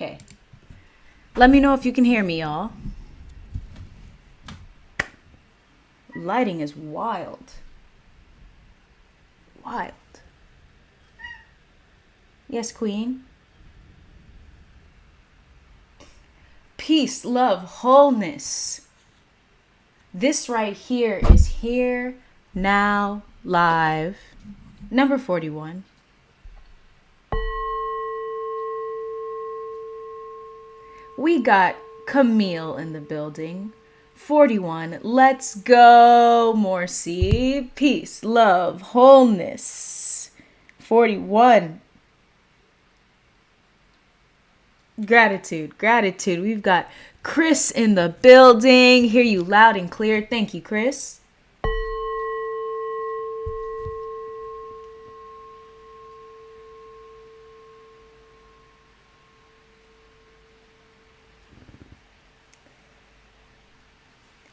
Okay. Let me know if you can hear me, y'all. Lighting is wild. Wild. Yes, Queen. Peace, love, wholeness. This right here is Here, Now, Live. Number 41. We got Camille in the building. 41. Let's go, Morcie. Peace, love, wholeness. 41. Gratitude, gratitude. We've got Chris in the building. Hear you loud and clear. Thank you, Chris.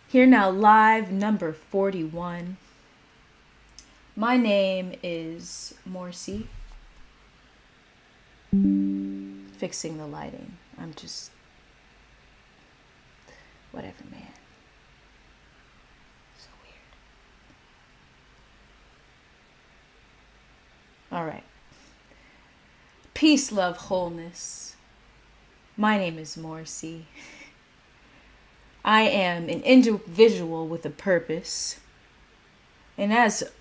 Here now, live number 41. My name is Morcie. Fixing the lighting. I'm just... whatever, man. So weird. Alright. Peace, love, wholeness. My name is Morcie. I am an individual with a purpose. And as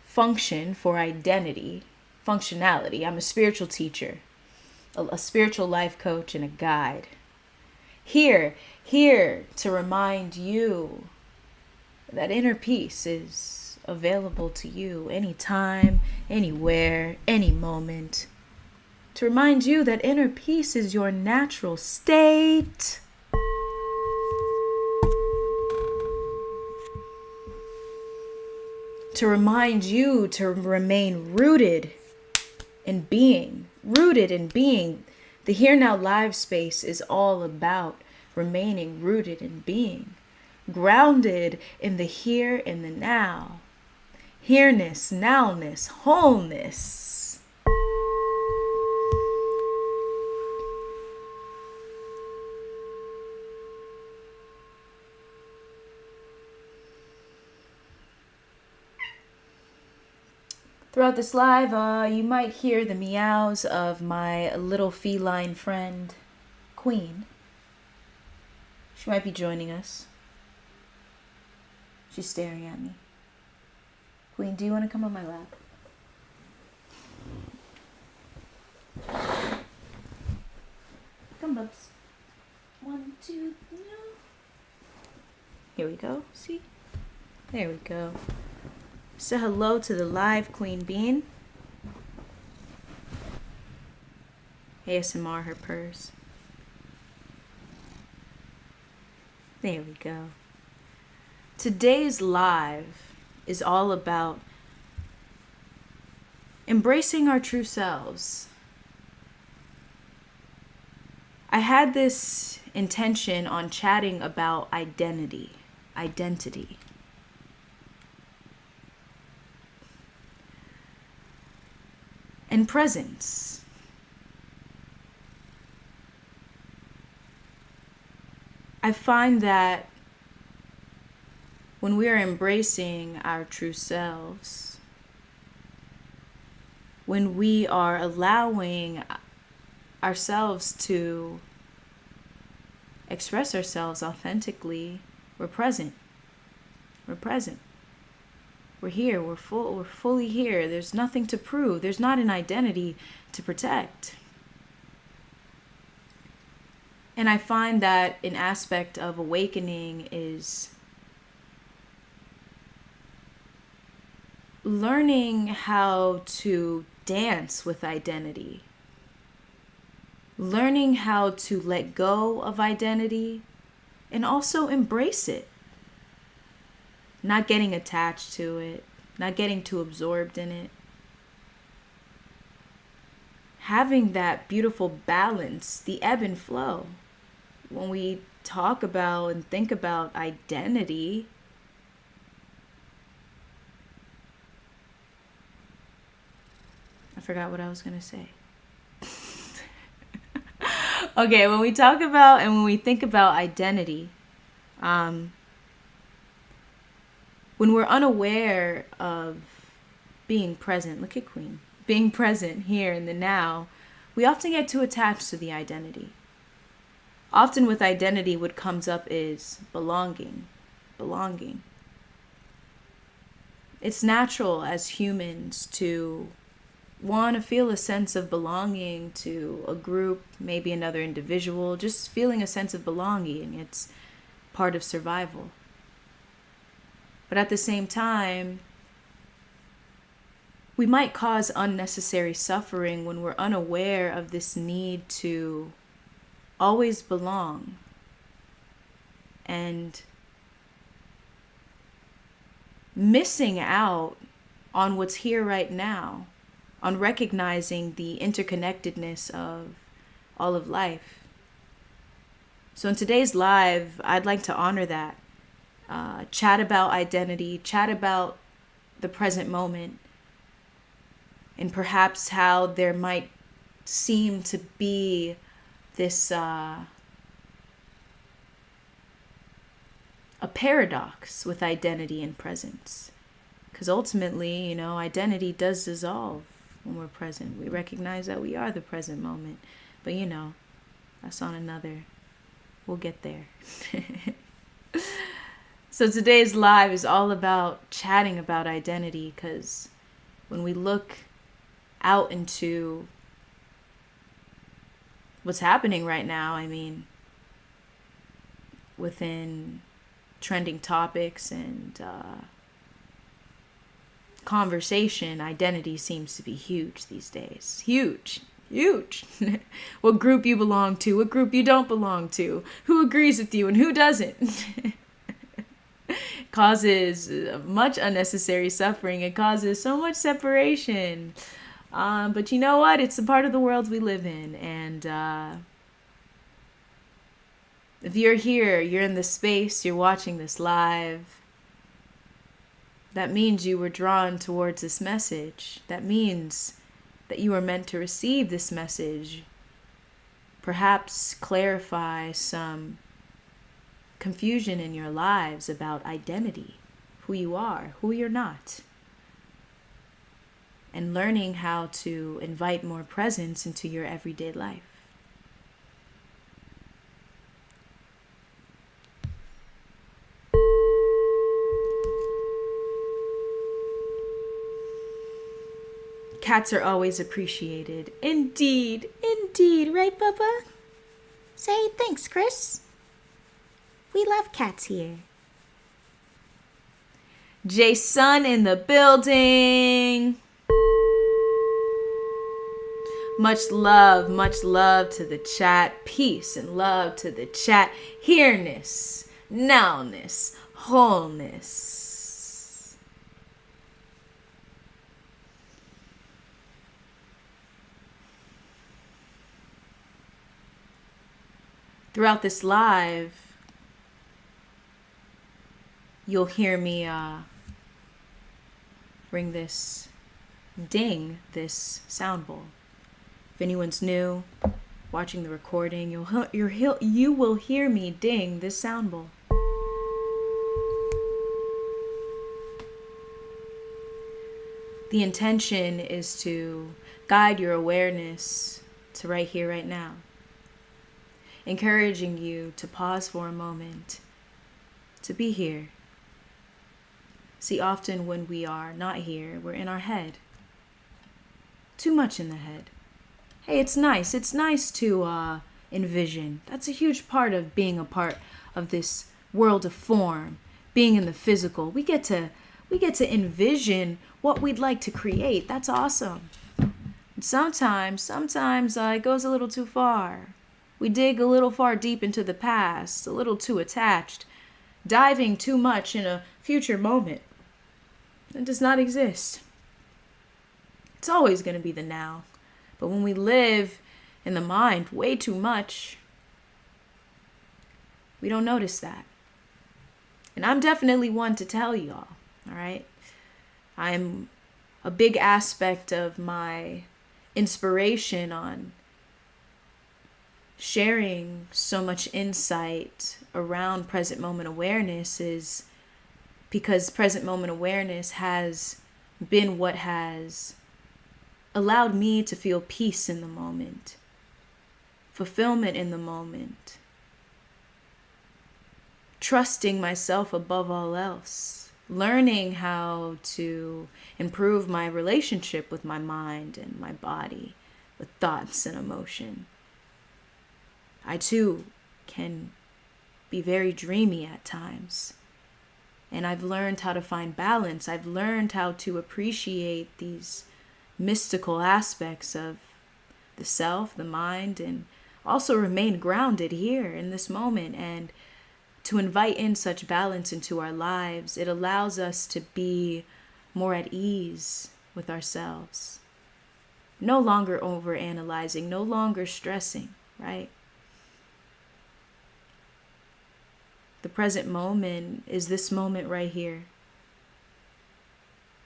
function for identity, functionality, I'm a spiritual teacher, a spiritual life coach, and a guide. Here to remind you that inner peace is available to you anytime, anywhere, any moment. To remind you that inner peace is your natural state. To remind you to remain rooted in being. Rooted in being. The Here Now Live space is all about remaining rooted in being. Grounded in the here and the now. Here-ness, now-ness, wholeness. Throughout this live, you might hear the meows of my little feline friend, Queen. She might be joining us. She's staring at me. Queen, do you want to come on my lap? Come, bubs. 1, 2, no. Here we go. See? There we go. Say hello to the live Queen Bean. ASMR her purrs. There we go. Today's live is all about embracing our true selves. I had this intention on chatting about identity. And presence. I find that when we are embracing our true selves, when we are allowing ourselves to express ourselves authentically, we're present. We're present. We're here, we're fully here. There's nothing to prove. There's not an identity to protect. And I find that an aspect of awakening is learning how to dance with identity. Learning how to let go of identity and also embrace it. Not getting attached to it, not getting too absorbed in it. Having that beautiful balance, the ebb and flow. When we talk about and think about identity, I forgot what I was going to say. Okay, when we talk about and when we think about identity, when we're unaware of being present, look at Queen, being present here in the now, we often get too attached to the identity. Often with identity, what comes up is belonging. It's natural as humans to want to feel a sense of belonging to a group, maybe another individual, just feeling a sense of belonging. It's part of survival. But at the same time, we might cause unnecessary suffering when we're unaware of this need to always belong. And missing out on what's here right now, on recognizing the interconnectedness of all of life. So in today's live, I'd like to honor that. Chat about identity, chat about the present moment, and perhaps how there might seem to be this a paradox with identity and presence. Because ultimately, identity does dissolve when we're present. We recognize that we are the present moment. But that's on another. We'll get there. So today's live is all about chatting about identity, because when we look out into what's happening right now, within trending topics and conversation, identity seems to be huge these days. Huge. What group you belong to, what group you don't belong to, who agrees with you and who doesn't. Causes much unnecessary suffering. It causes so much separation. But you know what? It's a part of the world we live in. And if you're here, you're in this space, you're watching this live, that means you were drawn towards this message. That means that you are meant to receive this message. Perhaps clarify some confusion in your lives about identity, who you are, who you're not, and learning how to invite more presence into your everyday life. Cats are always appreciated. Indeed, right, Bubba? Say thanks, Chris. We love cats here. Jason in the building. Much love to the chat. Peace and love to the chat. Here-ness, now-ness, wholeness. Throughout this live, you'll hear me ring this, ding this sound bowl. If anyone's new, watching the recording, you will hear me ding this sound bowl. The intention is to guide your awareness to right here, right now. Encouraging you to pause for a moment, to be here. See, often when we are not here, we're in our head. Too much in the head. Hey, it's nice to envision. That's a huge part of being a part of this world of form, being in the physical. We get to envision what we'd like to create. That's awesome. And sometimes it goes a little too far. We dig a little far deep into the past, a little too attached, diving too much in a future moment. It does not exist. It's always going to be the now. But when we live in the mind way too much, we don't notice that. And I'm definitely one to tell y'all, all right? I'm a big aspect of my inspiration on sharing so much insight around present moment awareness is because present moment awareness has been what has allowed me to feel peace in the moment, fulfillment in the moment, trusting myself above all else, learning how to improve my relationship with my mind and my body, with thoughts and emotion. I too can be very dreamy at times. And I've learned how to find balance. I've learned how to appreciate these mystical aspects of the self, the mind, and also remain grounded here in this moment. And to invite in such balance into our lives, it allows us to be more at ease with ourselves. No longer overanalyzing, no longer stressing, right? The present moment is this moment right here.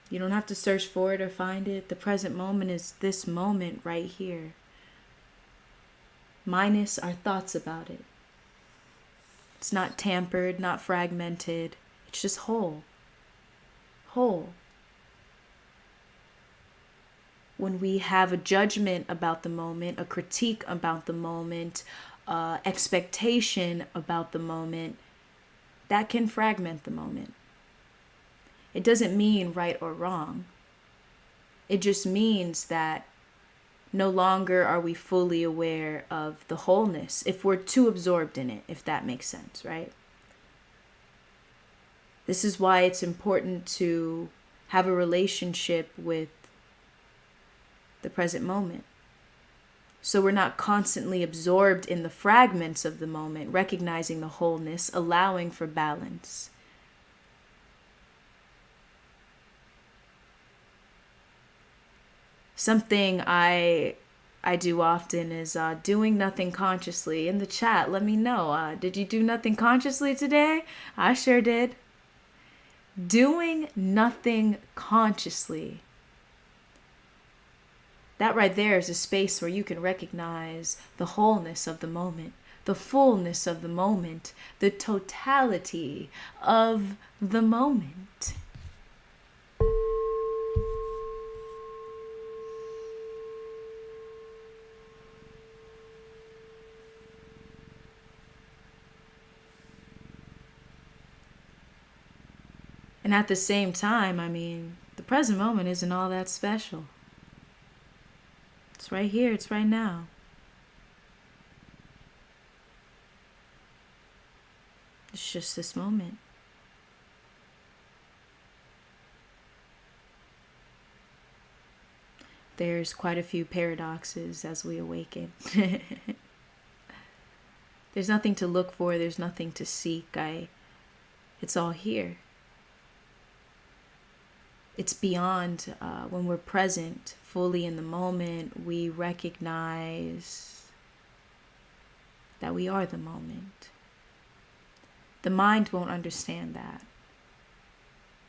You don't have to search for it or find it. The present moment is this moment right here, minus our thoughts about it. It's not tampered, not fragmented. It's just whole. Whole. When we have a judgment about the moment, a critique about the moment, expectation about the moment, that can fragment the moment. It doesn't mean right or wrong. It just means that no longer are we fully aware of the wholeness if we're too absorbed in it, if that makes sense, right? This is why it's important to have a relationship with the present moment. So we're not constantly absorbed in the fragments of the moment, recognizing the wholeness, allowing for balance. Something I do often is doing nothing consciously. In the chat, let me know. Did you do nothing consciously today? I sure did. Doing nothing consciously. That right there is a space where you can recognize the wholeness of the moment, the fullness of the moment, the totality of the moment. And at the same time, the present moment isn't all that special. It's right here, it's right now. It's just this moment. There's quite a few paradoxes as we awaken. There's nothing to look for, there's nothing to seek. It's all here. It's beyond when we're present, fully in the moment, we recognize that we are the moment. The mind won't understand that.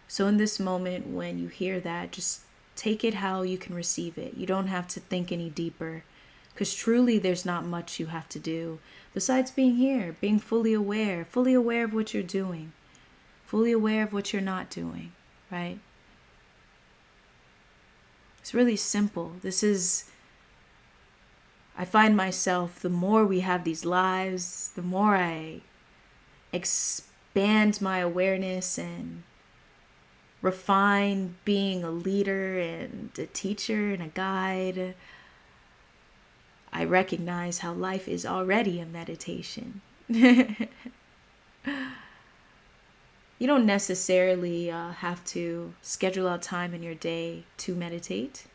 So in this moment, when you hear that, just take it how you can receive it. You don't have to think any deeper, because truly there's not much you have to do besides being here, being fully aware of what you're doing, fully aware of what you're not doing, right? It's really simple. I find myself, the more we have these lives, the more I expand my awareness and refine being a leader and a teacher and a guide, I recognize how life is already a meditation. You don't necessarily have to schedule out time in your day to meditate.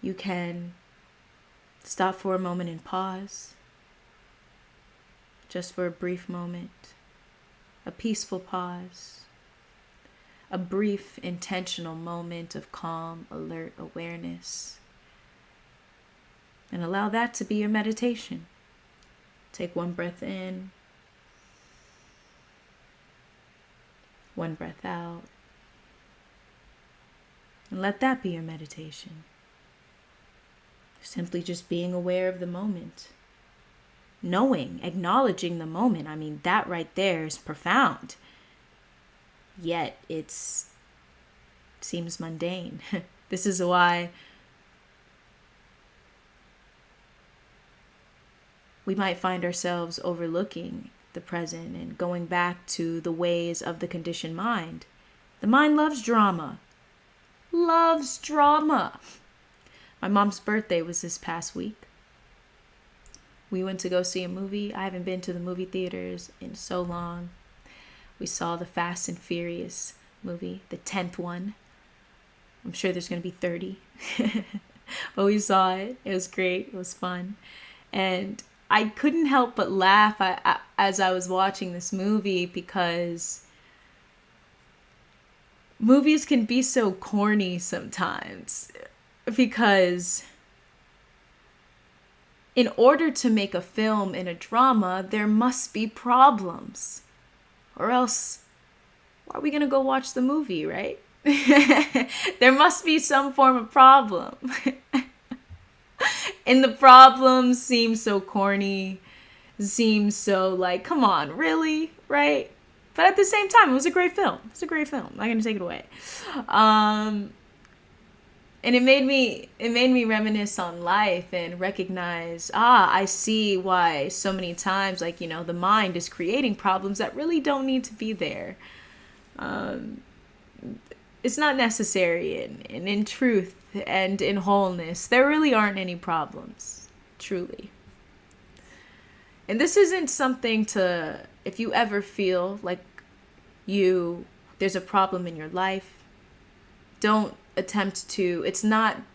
You can stop for a moment and pause, just for a brief moment, a peaceful pause, a brief intentional moment of calm, alert awareness, and allow that to be your meditation. Take one breath in, one breath out, and let that be your meditation. Simply just being aware of the moment, knowing, acknowledging the moment. I mean, that right there is profound. Yet it seems mundane. This is why we might find ourselves overlooking the present and going back to the ways of the conditioned mind. The mind loves drama. Loves drama. My mom's birthday was this past week. We went to go see a movie. I haven't been to the movie theaters in so long. We saw the Fast and Furious movie, the 10th one. I'm sure there's going to be 30. But we saw it. It was great. It was fun. And I couldn't help but laugh as I was watching this movie, because movies can be so corny sometimes. Because in order to make a film in a drama, there must be problems. Or else, why are we going to go watch the movie, right? There must be some form of problem. And the problems seem so corny, seem so like, come on, really? Right? But at the same time, it was a great film. It's a great film. I'm not going to take it away. And it made me reminisce on life and recognize, I see why so many times, like, the mind is creating problems that really don't need to be there. It's not necessary. And in truth and in wholeness, there really aren't any problems, truly. And this isn't something to, if you ever feel like there's a problem in your life, don't attempt to,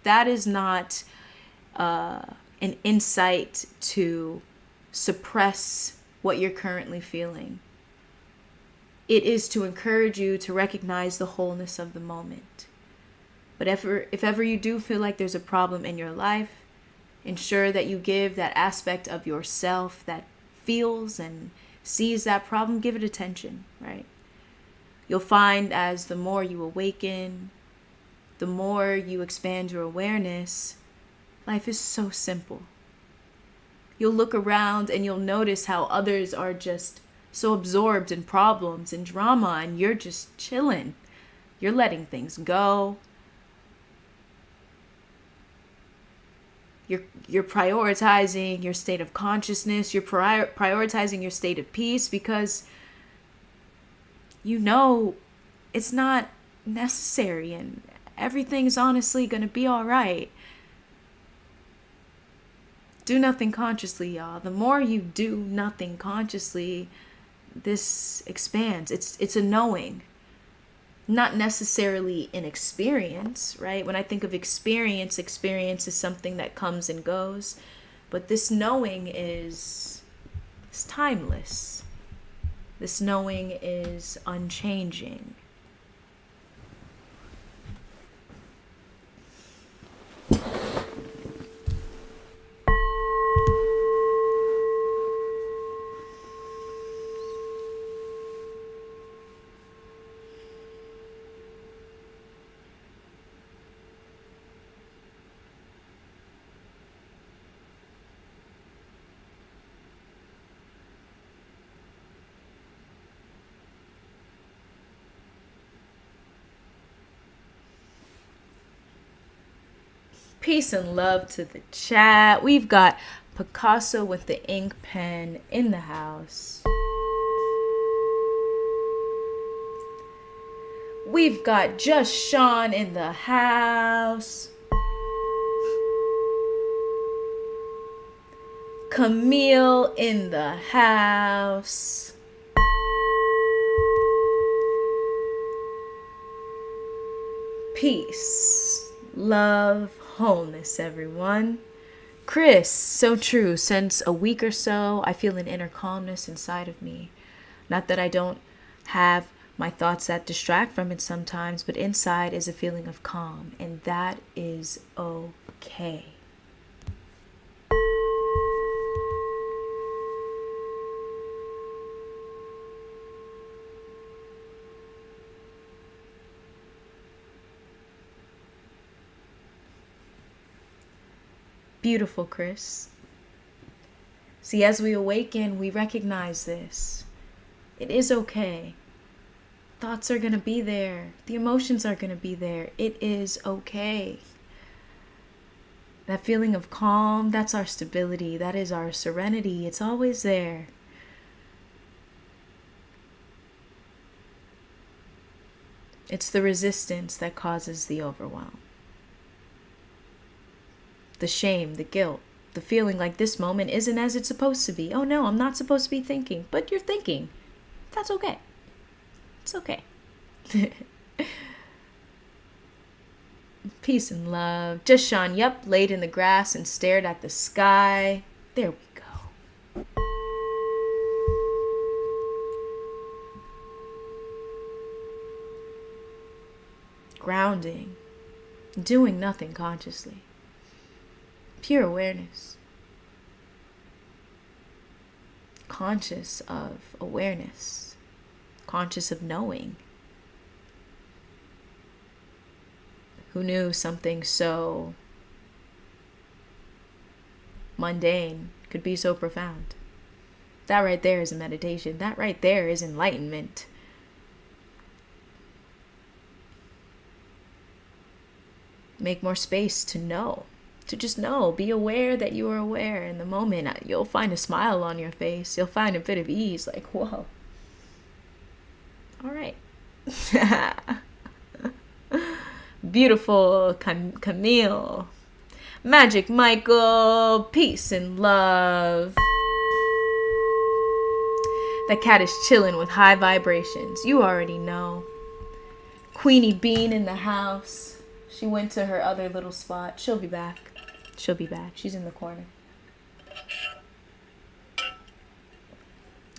that is not an insight to suppress what you're currently feeling. It is to encourage you to recognize the wholeness of the moment. But if ever you do feel like there's a problem in your life, ensure that you give that aspect of yourself that feels and sees that problem, give it attention, right? You'll find as the more you awaken, the more you expand your awareness, life is so simple. You'll look around and you'll notice how others are just so absorbed in problems and drama, and you're just chilling. You're letting things go. You're prioritizing your state of consciousness. You're prioritizing your state of peace, because it's not necessary, and everything's honestly going to be all right. Do nothing consciously, y'all. The more you do nothing consciously, this expands. It's a knowing, not necessarily an experience, right? When I think of experience is something that comes and goes, but this knowing is timeless. This knowing is unchanging. Peace and love to the chat. We've got Picasso with the ink pen in the house. We've got Just Sean in the house. Camille in the house. Peace, love, wholeness, everyone. Chris, so true. Since a week or so, I feel an inner calmness inside of me. Not that I don't have my thoughts that distract from it sometimes, but inside is a feeling of calm, and that is okay. Beautiful, Chris. See, as we awaken, we recognize this. It is okay. Thoughts are going to be there. The emotions are going to be there. It is okay. That feeling of calm, that's our stability. That is our serenity. It's always there. It's the resistance that causes the overwhelm. The shame, the guilt, the feeling like this moment isn't as it's supposed to be. Oh no, I'm not supposed to be thinking. But you're thinking. That's okay. It's okay. Peace and love. Just Sean, yep, laid in the grass and stared at the sky. There we go. Grounding. Doing nothing consciously. Pure awareness. Conscious of awareness. Conscious of knowing. Who knew something so mundane could be so profound? That right there is a meditation. That right there is enlightenment. Make more space to know. To just know. Be aware that you are aware. In the moment, you'll find a smile on your face. You'll find a bit of ease. Like, whoa. All right. Beautiful Camille. Magic Michael. Peace and love. The cat is chilling with high vibrations. You already know. Queenie Bean in the house. She went to her other little spot. She'll be back. She'll be back. She's in the corner.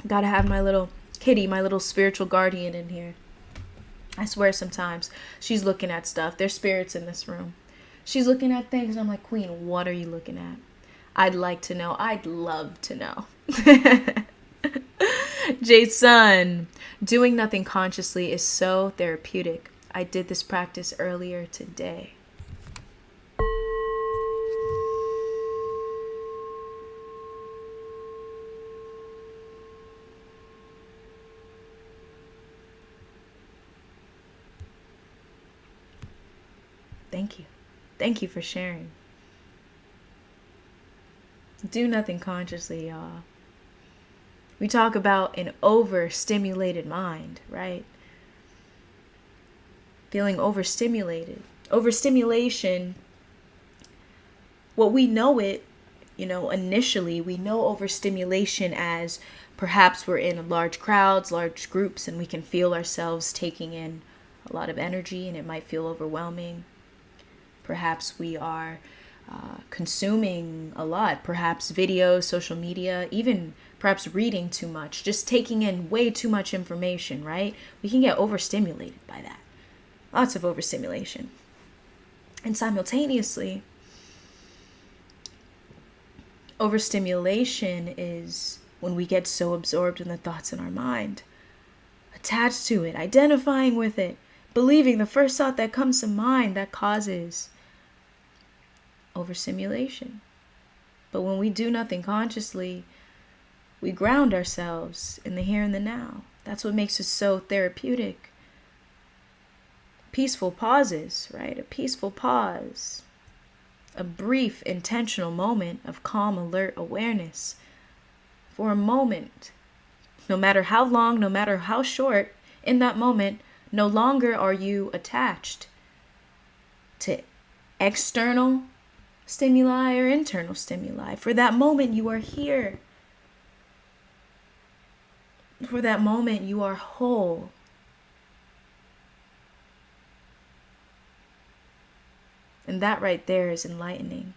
Gotta have my little kitty, my little spiritual guardian in here. I swear sometimes she's looking at stuff. There's spirits in this room. She's looking at things and I'm like, Queen, what are you looking at? I'd like to know. I'd love to know. Jason, doing nothing consciously is so therapeutic. I did this practice earlier today. Thank you. Thank you for sharing. Do nothing consciously, y'all. We talk about an overstimulated mind, right? Feeling overstimulated. Overstimulation, what we know it, initially, we know overstimulation as perhaps we're in large crowds, large groups, and we can feel ourselves taking in a lot of energy and it might feel overwhelming. Perhaps we are consuming a lot, perhaps videos, social media, even perhaps reading too much, just taking in way too much information, right? We can get overstimulated by that. Lots of overstimulation. And simultaneously, overstimulation is when we get so absorbed in the thoughts in our mind, attached to it, identifying with it, believing the first thought that comes to mind that causes overstimulation. But when we do nothing consciously, we ground ourselves in the here and the now. That's what makes it so therapeutic. Peaceful pauses, right? A peaceful pause. A brief, intentional moment of calm, alert awareness. For a moment, no matter how long, no matter how short, in that moment, no longer are you attached to external stimuli or internal stimuli. For that moment, you are here. For that moment, you are whole. And that right there is enlightening.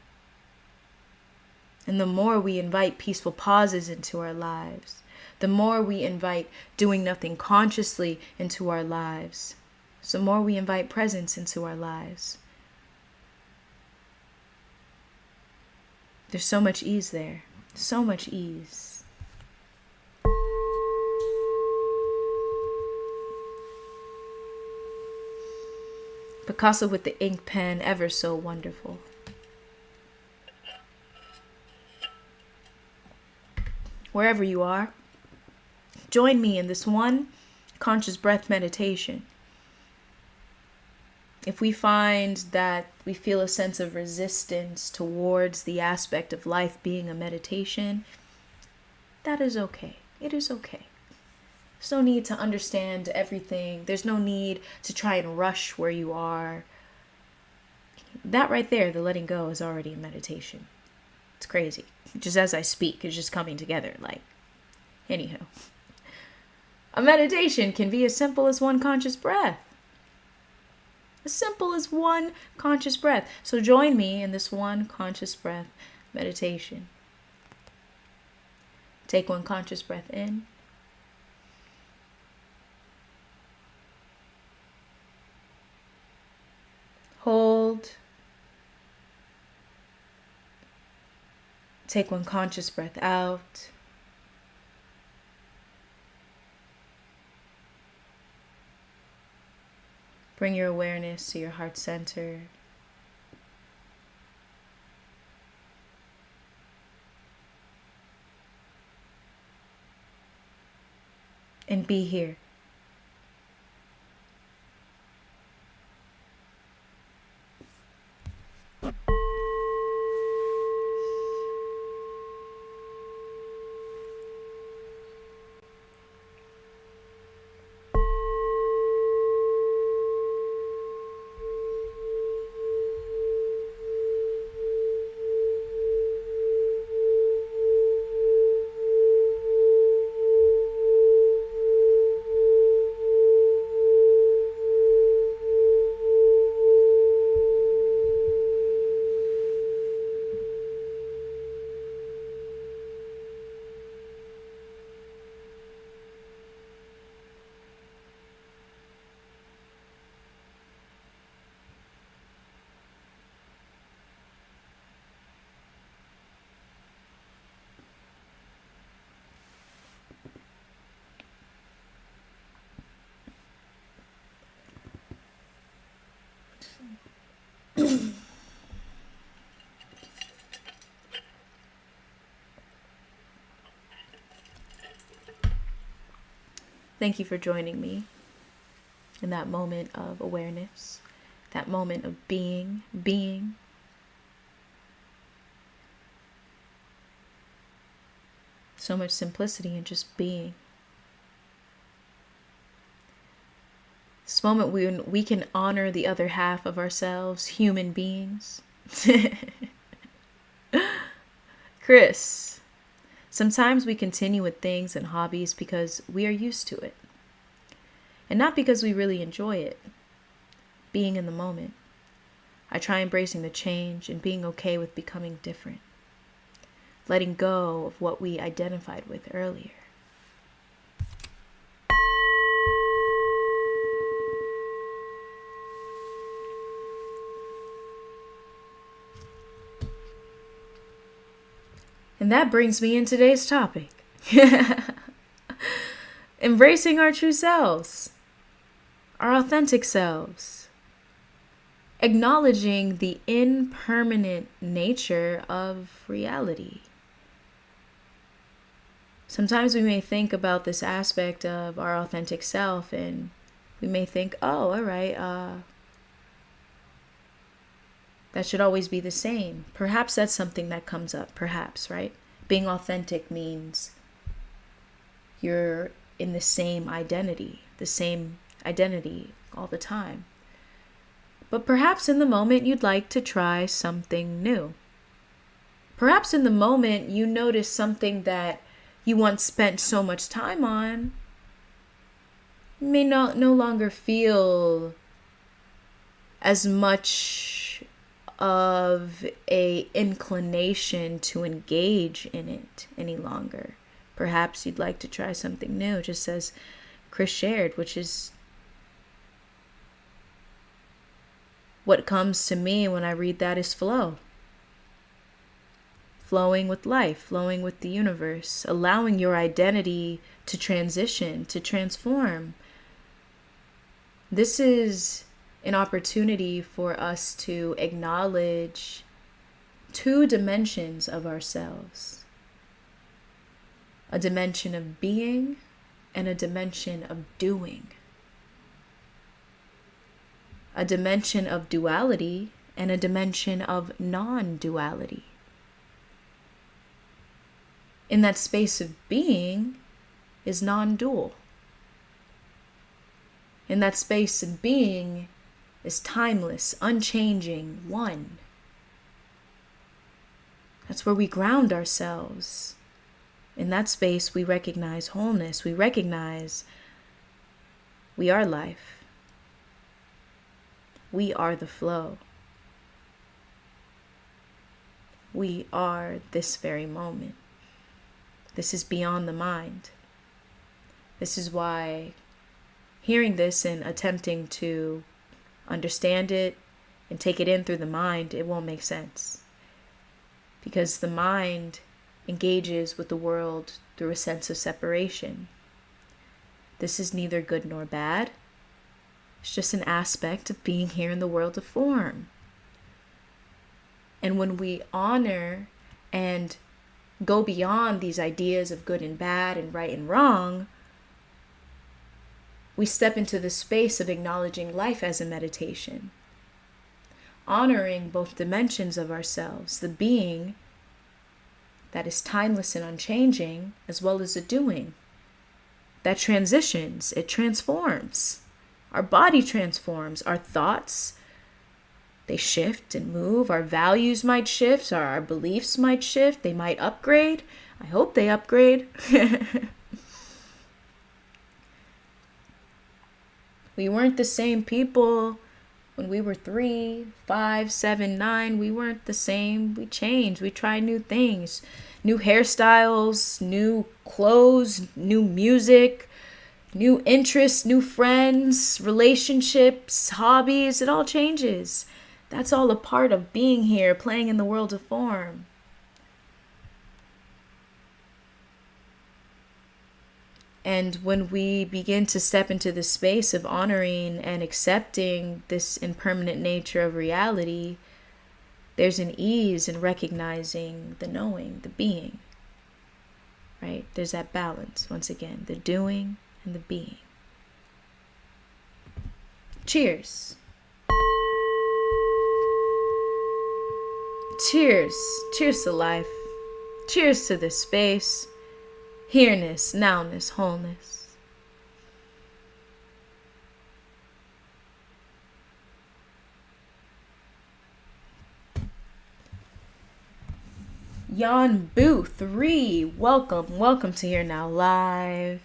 And the more we invite peaceful pauses into our lives, the more we invite doing nothing consciously into our lives, the more we invite presence into our lives. There's so much ease there. So much ease. Picasso with the ink pen, ever so wonderful. wherever you are, join me in this one conscious breath meditation. If we find that we feel a sense of resistance towards the aspect of life being a meditation, that is okay. It is okay. There's no need to understand everything. There's no need to try and rush where you are. That right there, the letting go, is already a meditation. It's crazy. Just as I speak, it's just coming together. Anywho. A meditation can be as simple as one conscious breath. As simple as one conscious breath. So join me in this one conscious breath meditation. Take one conscious breath in. Hold. Take one conscious breath out. Bring your awareness to your heart center. And be here. Thank you for joining me in that moment of awareness, that moment of being. So much simplicity in just being. This moment when we can honor the other half of ourselves, human beings. Chris, sometimes we continue with things and hobbies because we are used to it. And not because we really enjoy it. Being in the moment. I try embracing the change and being okay with becoming different. Letting go of what we identified with earlier. And that brings me in today's topic. Embracing our true selves. Our authentic selves. Acknowledging the impermanent nature of reality. Sometimes we may think about this aspect of our authentic self and we may think, oh, all right, that should always be the same. Perhaps that's something that comes up, perhaps, right? Being authentic means you're in the same identity all the time. But perhaps in the moment you'd like to try something new. Perhaps in the moment you notice something that you once spent so much time on. You may no longer feel as much of a inclination to engage in it any longer. Perhaps you'd like to try something new, just as Chris shared, which is what comes to me when I read that is flow. Flowing with life, flowing with the universe, allowing your identity to transition, to transform. This is an opportunity for us to acknowledge two dimensions of ourselves. a dimension of being, and a dimension of doing. A dimension of duality and a dimension of non-duality. In that space of being is non-dual. In that space of being is timeless, unchanging, one. That's where we ground ourselves. In that space, we recognize wholeness. We recognize we are life. We are the flow. We are this very moment. This is beyond the mind. This is why hearing this and attempting to understand it and take it in through the mind, it won't make sense. Because the mind engages with the world through a sense of separation. This is neither good nor bad. It's just an aspect of being here in the world of form. And when we honor and go beyond these ideas of good and bad and right and wrong, we step into the space of acknowledging life as a meditation. Honoring both dimensions of ourselves, the being that is timeless and unchanging, as well as the doing that transitions, it transforms. Our body transforms, our thoughts, they shift and move, our values might shift, our beliefs might shift, they might upgrade. I hope they upgrade. We weren't the same people when we were 3, 5, 7, 9. We weren't the same. We changed. We tried new things, new hairstyles, new clothes, new music, new interests, new friends, relationships, hobbies. It all changes. That's all a part of being here, playing in the world of form. And when we begin to step into the space of honoring and accepting this impermanent nature of reality, there's an ease in recognizing the knowing, the being, right? There's that balance, once again, the doing and the being. Cheers. Cheers. Cheers to life. Cheers to this space. Here-ness, now-ness, wholeness. Yon Boo 3, welcome to Here Now Live.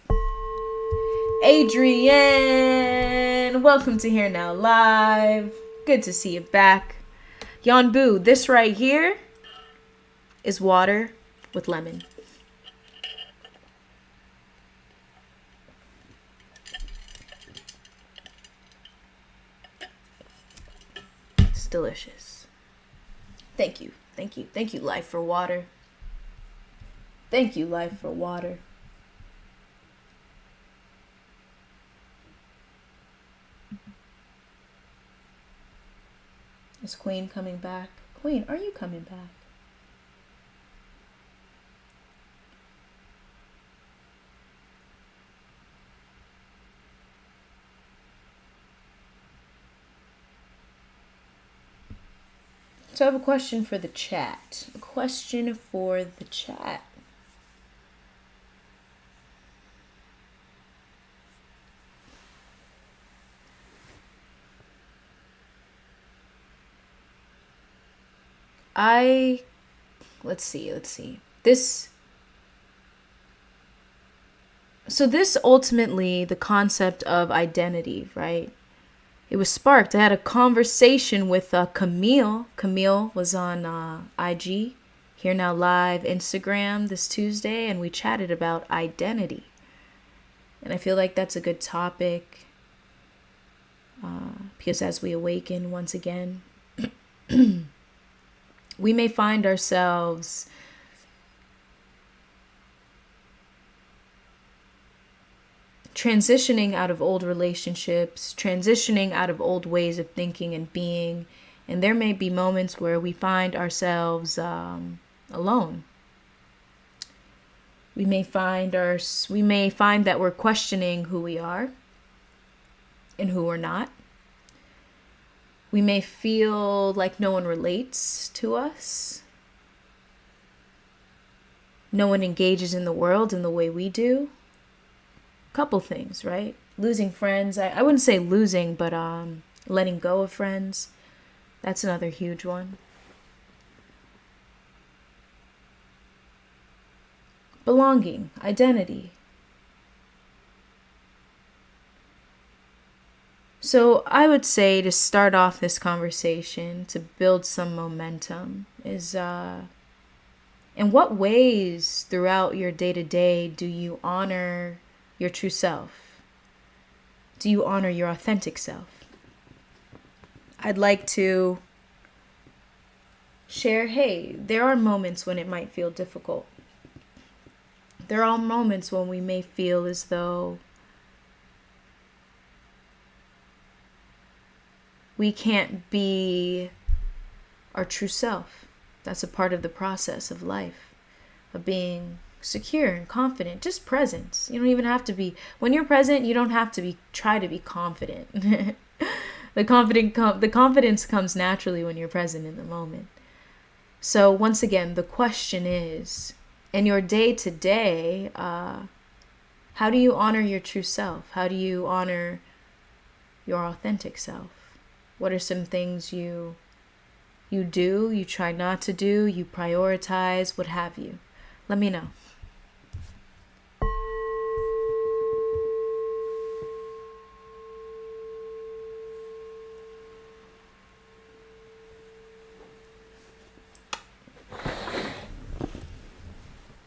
Adrienne, welcome to Here Now Live. Good to see you back. Yon Boo, this right here is water with lemon. Delicious. Thank you life for water. Thank you life for water. Is Queen coming back? Queen, are you coming back? So I have a question for the chat. Let's see. This ultimately, the concept of identity, right? It was sparked. I had a conversation with Camille. Camille was on IG, Here Now Live, Instagram this Tuesday, and we chatted about identity. And I feel like that's a good topic because as we awaken once again, we may find ourselves transitioning out of old relationships, transitioning out of old ways of thinking and being. And there may be moments where we find ourselves alone. We may find that we're questioning who we are and who we're not. We may feel like no one relates to us. No one engages in the world in the way we do. Couple things, right? Losing friends. I wouldn't say losing, but letting go of friends. That's another huge one. Belonging, identity. So I would say, to start off this conversation, to build some momentum, is in what ways throughout your day-to-day do you honor your true self? Do you honor your authentic self? I'd like to share, hey, there are moments when it might feel difficult. There are moments when we may feel as though we can't be our true self. That's a part of the process of life, of being secure and confident, just presence. You don't even have to be, when you're present, you don't have to try to be confident. The confidence comes naturally when you're present in the moment. So once again, the question is, in your day-to-day, how do you honor your true self? How do you honor your authentic self? What are some things you do, you try not to do, you prioritize, what have you? Let me know.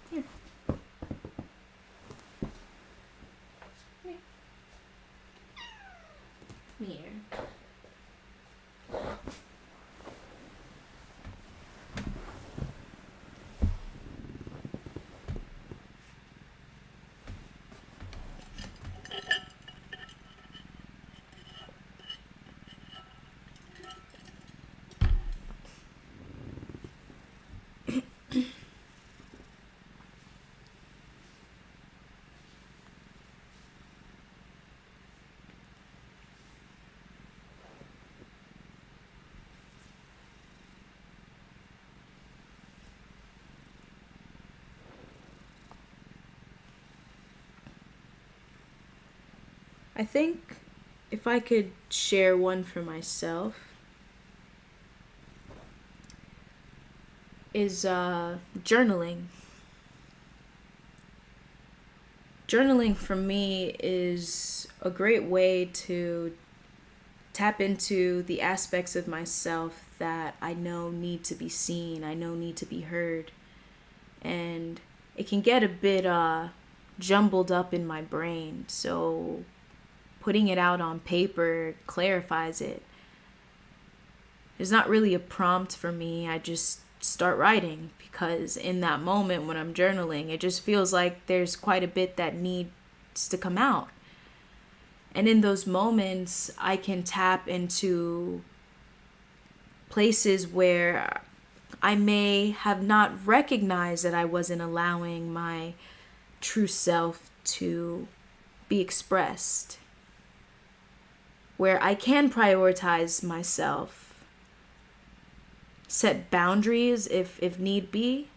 Here. Here. I think if I could share one for myself, is journaling. Journaling for me is a great way to tap into the aspects of myself that I know need to be seen, I know need to be heard. And it can get a bit jumbled up in my brain. So putting it out on paper clarifies it. There's not really a prompt for me. I just start writing, because in that moment when I'm journaling, it just feels like there's quite a bit that needs to come out. And in those moments, I can tap into places where I may have not recognized that I wasn't allowing my true self to be expressed, where I can prioritize myself, set boundaries if need be,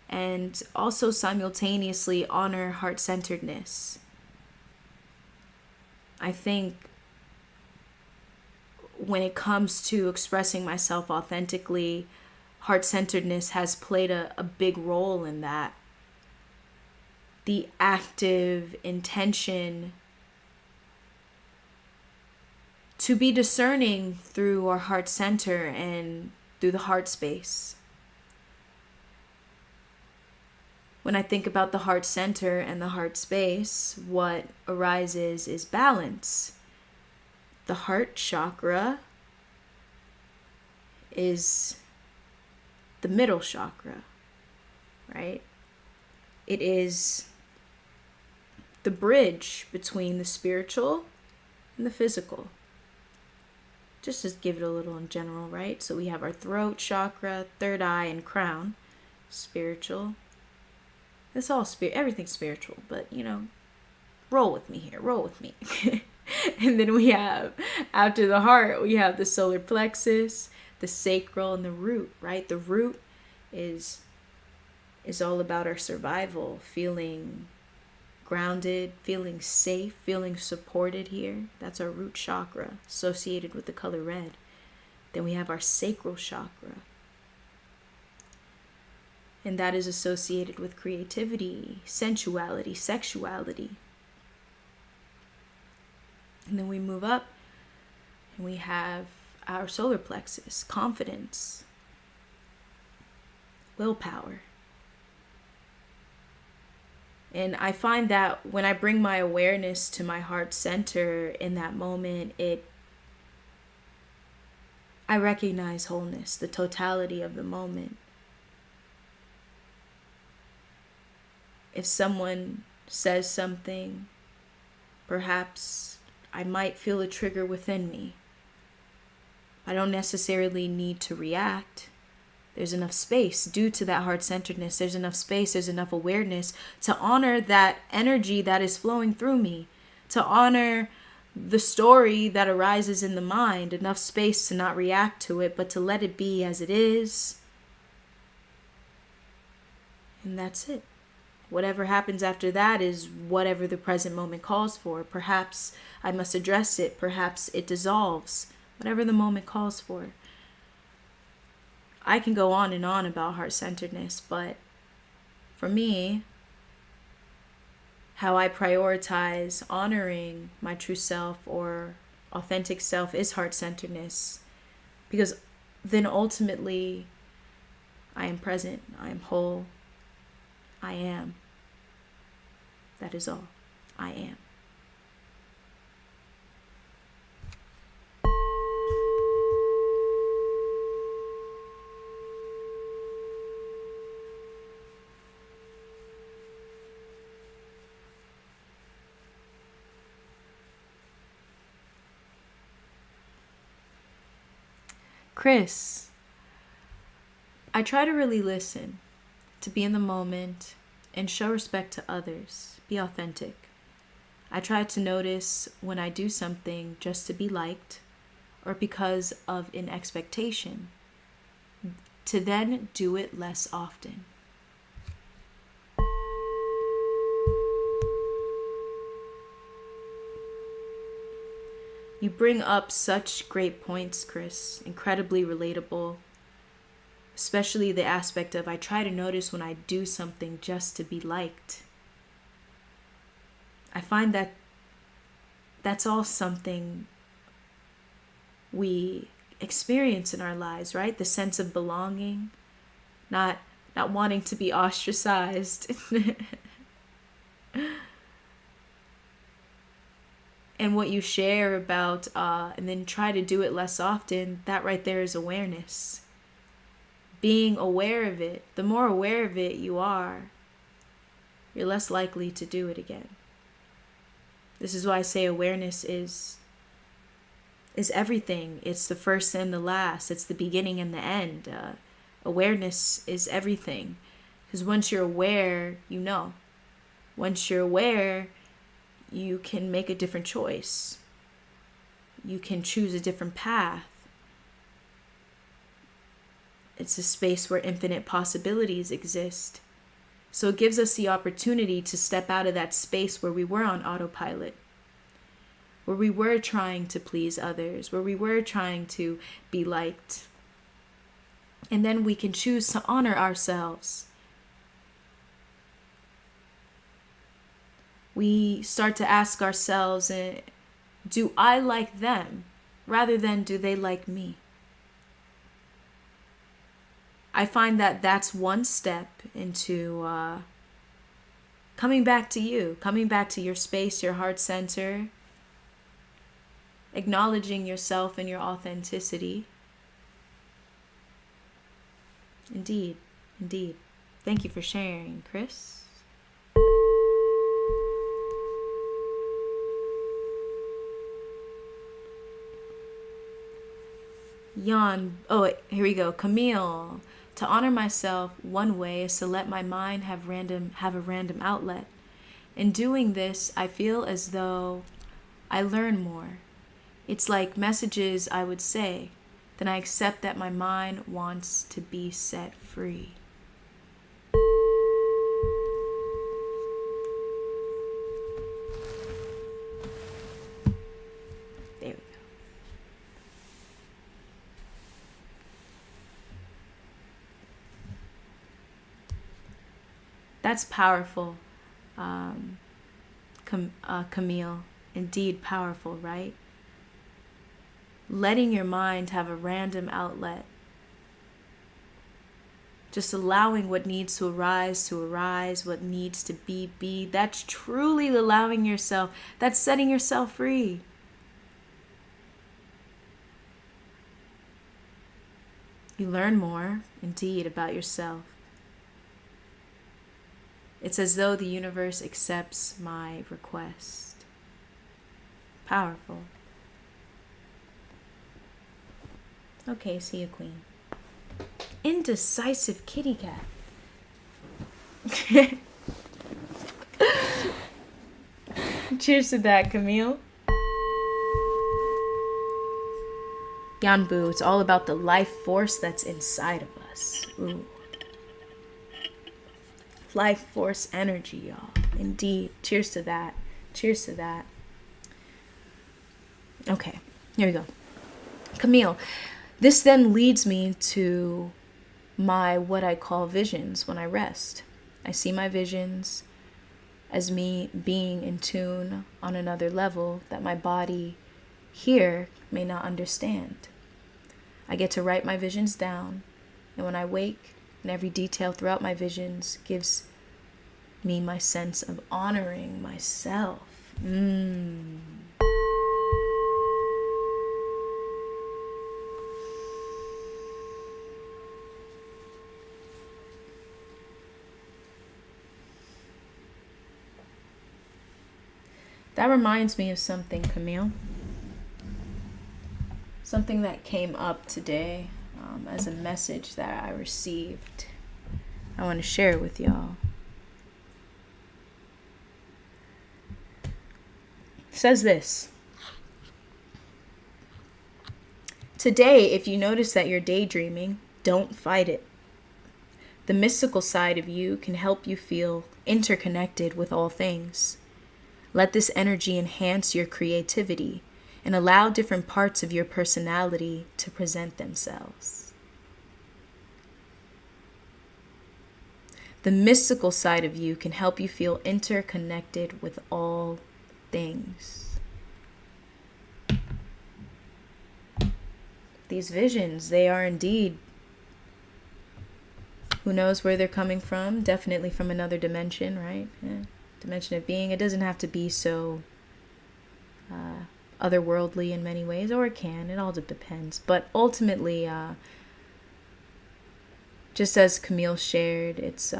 and also simultaneously honor heart-centeredness. I think when it comes to expressing myself authentically, heart-centeredness has played a big role in that. The active intention to be discerning through our heart center and through the heart space. When I think about the heart center and the heart space, what arises is balance. The heart chakra is the middle chakra, right? It is the bridge between the spiritual and the physical. Just to give it a little in general, right? So we have our throat chakra, third eye, and crown, spiritual. It's all spirit, everything's spiritual, but roll with me here, roll with me. And then we have, after the heart, we have the solar plexus, the sacral, and the root, right? The root is all about our survival, feeling grounded, feeling safe, feeling supported here. That's our root chakra, associated with the color red. Then we have our sacral chakra, and that is associated with creativity, sensuality, sexuality. And then we move up and we have our solar plexus, confidence, willpower. And I find that when I bring my awareness to my heart center in that moment, I recognize wholeness, the totality of the moment. If someone says something, perhaps I might feel a trigger within me. I don't necessarily need to react. There's enough space due to that heart-centeredness. There's enough space, there's enough awareness to honor that energy that is flowing through me, to honor the story that arises in the mind, enough space to not react to it, but to let it be as it is. And that's it. Whatever happens after that is whatever the present moment calls for. Perhaps I must address it. Perhaps it dissolves. Whatever the moment calls for. I can go on and on about heart-centeredness, but for me, how I prioritize honoring my true self or authentic self is heart-centeredness. Because then ultimately, I am present. I am whole. I am. That is all. I am. Chris, I try to really listen, to be in the moment, and show respect to others. Be authentic. I try to notice when I do something just to be liked or because of an expectation, to then do it less often. You bring up such great points, Chris. Incredibly relatable. Especially the aspect of I try to notice when I do something just to be liked. I find that that's all something we experience in our lives, right? The sense of belonging, not wanting to be ostracized. And what you share about, and then try to do it less often, that right there is awareness. Being aware of it. The more aware of it you are, you're less likely to do it again. This is why I say awareness is everything. It's the first and the last. It's the beginning and the end. Awareness is everything. Because once you're aware, you know. Once you're aware, you can make a different choice. You can choose a different path. It's a space where infinite possibilities exist. So it gives us the opportunity to step out of that space where we were on autopilot, where we were trying to please others, where we were trying to be liked. And then we can choose to honor ourselves. We start to ask ourselves, do I like them rather than do they like me? I find that that's one step into coming back to you, coming back to your space, your heart center, acknowledging yourself and your authenticity. Indeed, indeed. Thank you for sharing, Chris. Here we go. Camille. To honor myself one way is to let my mind have a random outlet. In doing this, I feel as though I learn more. It's like messages I would say. Then I accept that my mind wants to be set free. There we go. That's powerful, Camille. Indeed powerful, right? Letting your mind have a random outlet. Just allowing what needs to arise, what needs to be. That's truly allowing yourself, that's setting yourself free. You learn more, indeed, about yourself. It's as though the universe accepts my request. Powerful. Okay, see you, Queen. Indecisive kitty cat. Cheers to that, Camille. Yanbu, it's all about the life force that's inside of us. Ooh. Life force energy, y'all. Indeed. Cheers to that. Cheers to that. Okay, here we go. Camille, this then leads me to my what I call visions when I rest. I see my visions as me being in tune on another level that my body here may not understand. I get to write my visions down, and when I wake, and every detail throughout my visions gives me my sense of honoring myself. That reminds me of something, Camille. Something that came up today as a message that I received. I want to share it with y'all. It says this. Today, if you notice that you're daydreaming, don't fight it. The mystical side of you can help you feel interconnected with all things. Let this energy enhance your creativity and allow different parts of your personality to present themselves. The mystical side of you can help you feel interconnected with all things. These visions, they are indeed, who knows where they're coming from? Definitely from another dimension, right? Yeah. Dimension of being. It doesn't have to be so otherworldly in many ways, or it can. It all depends. But ultimately, just as Camille shared, it's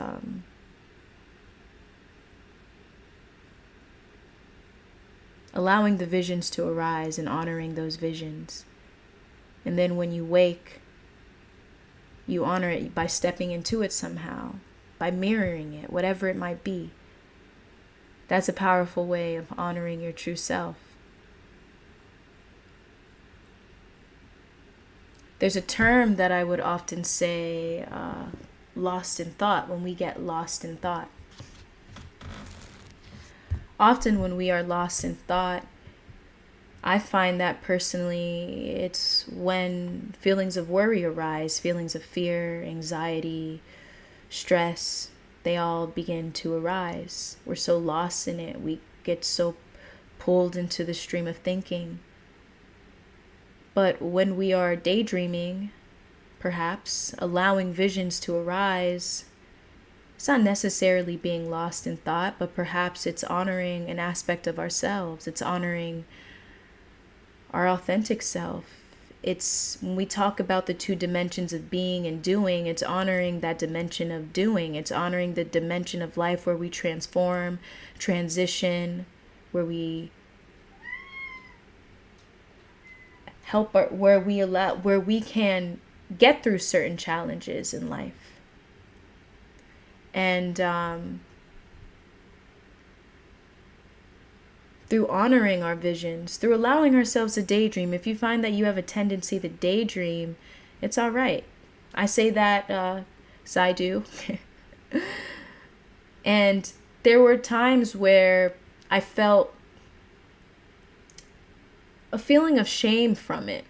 allowing the visions to arise and honoring those visions. And then when you wake, you honor it by stepping into it somehow, by mirroring it, whatever it might be. That's a powerful way of honoring your true self. There's a term that I would often say, lost in thought, when we get lost in thought. Often when we are lost in thought, I find that personally, it's when feelings of worry arise, feelings of fear, anxiety, stress, they all begin to arise. We're so lost in it. We get so pulled into the stream of thinking. But when we are daydreaming, perhaps allowing visions to arise, it's not necessarily being lost in thought, but perhaps it's honoring an aspect of ourselves. It's honoring our authentic self. It's when we talk about the two dimensions of being and doing, it's honoring that dimension of doing. It's honoring the dimension of life where we transform, transition, where we help, where we can get through certain challenges in life. And through honoring our visions, through allowing ourselves to daydream. If you find that you have a tendency to daydream, it's all right. I say that, 'cause I do. And there were times where I felt a feeling of shame from it,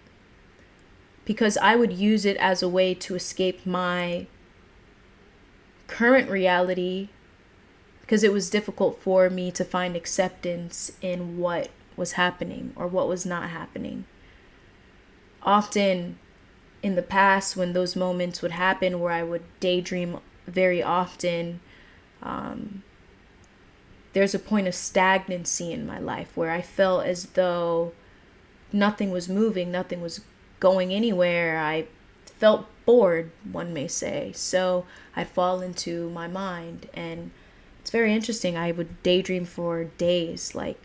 because I would use it as a way to escape my current reality, because it was difficult for me to find acceptance in what was happening or what was not happening. Often in the past, when those moments would happen where I would daydream very often, there's a point of stagnancy in my life where I felt as though nothing was moving, nothing was going anywhere. I felt bored, one may say. So I'd fall into my mind, and it's very interesting. I would daydream for days, like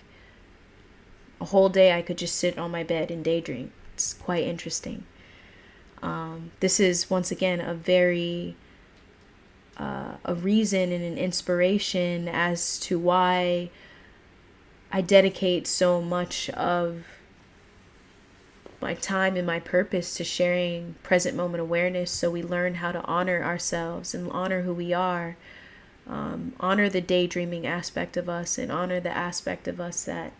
a whole day I could just sit on my bed and daydream. It's quite interesting. This is, once again, a reason and an inspiration as to why I dedicate so much of my time and my purpose to sharing present moment awareness, so we learn how to honor ourselves and honor who we are, honor the daydreaming aspect of us, and honor the aspect of us that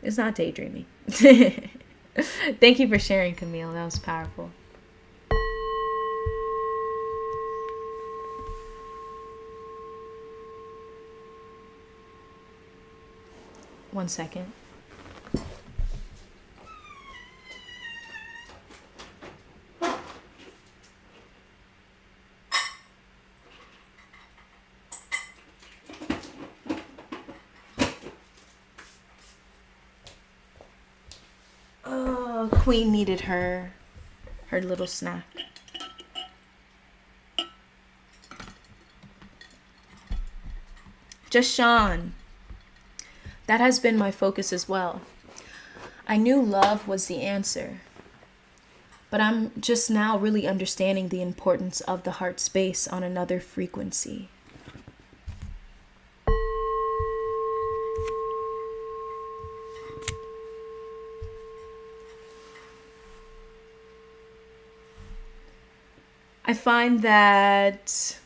is not daydreaming. Thank you for sharing, Camille. That was powerful. One second. Oh, Queen needed her little snack. Just Sean. That has been my focus as well. I knew love was the answer, but I'm just now really understanding the importance of the heart space on another frequency. I find that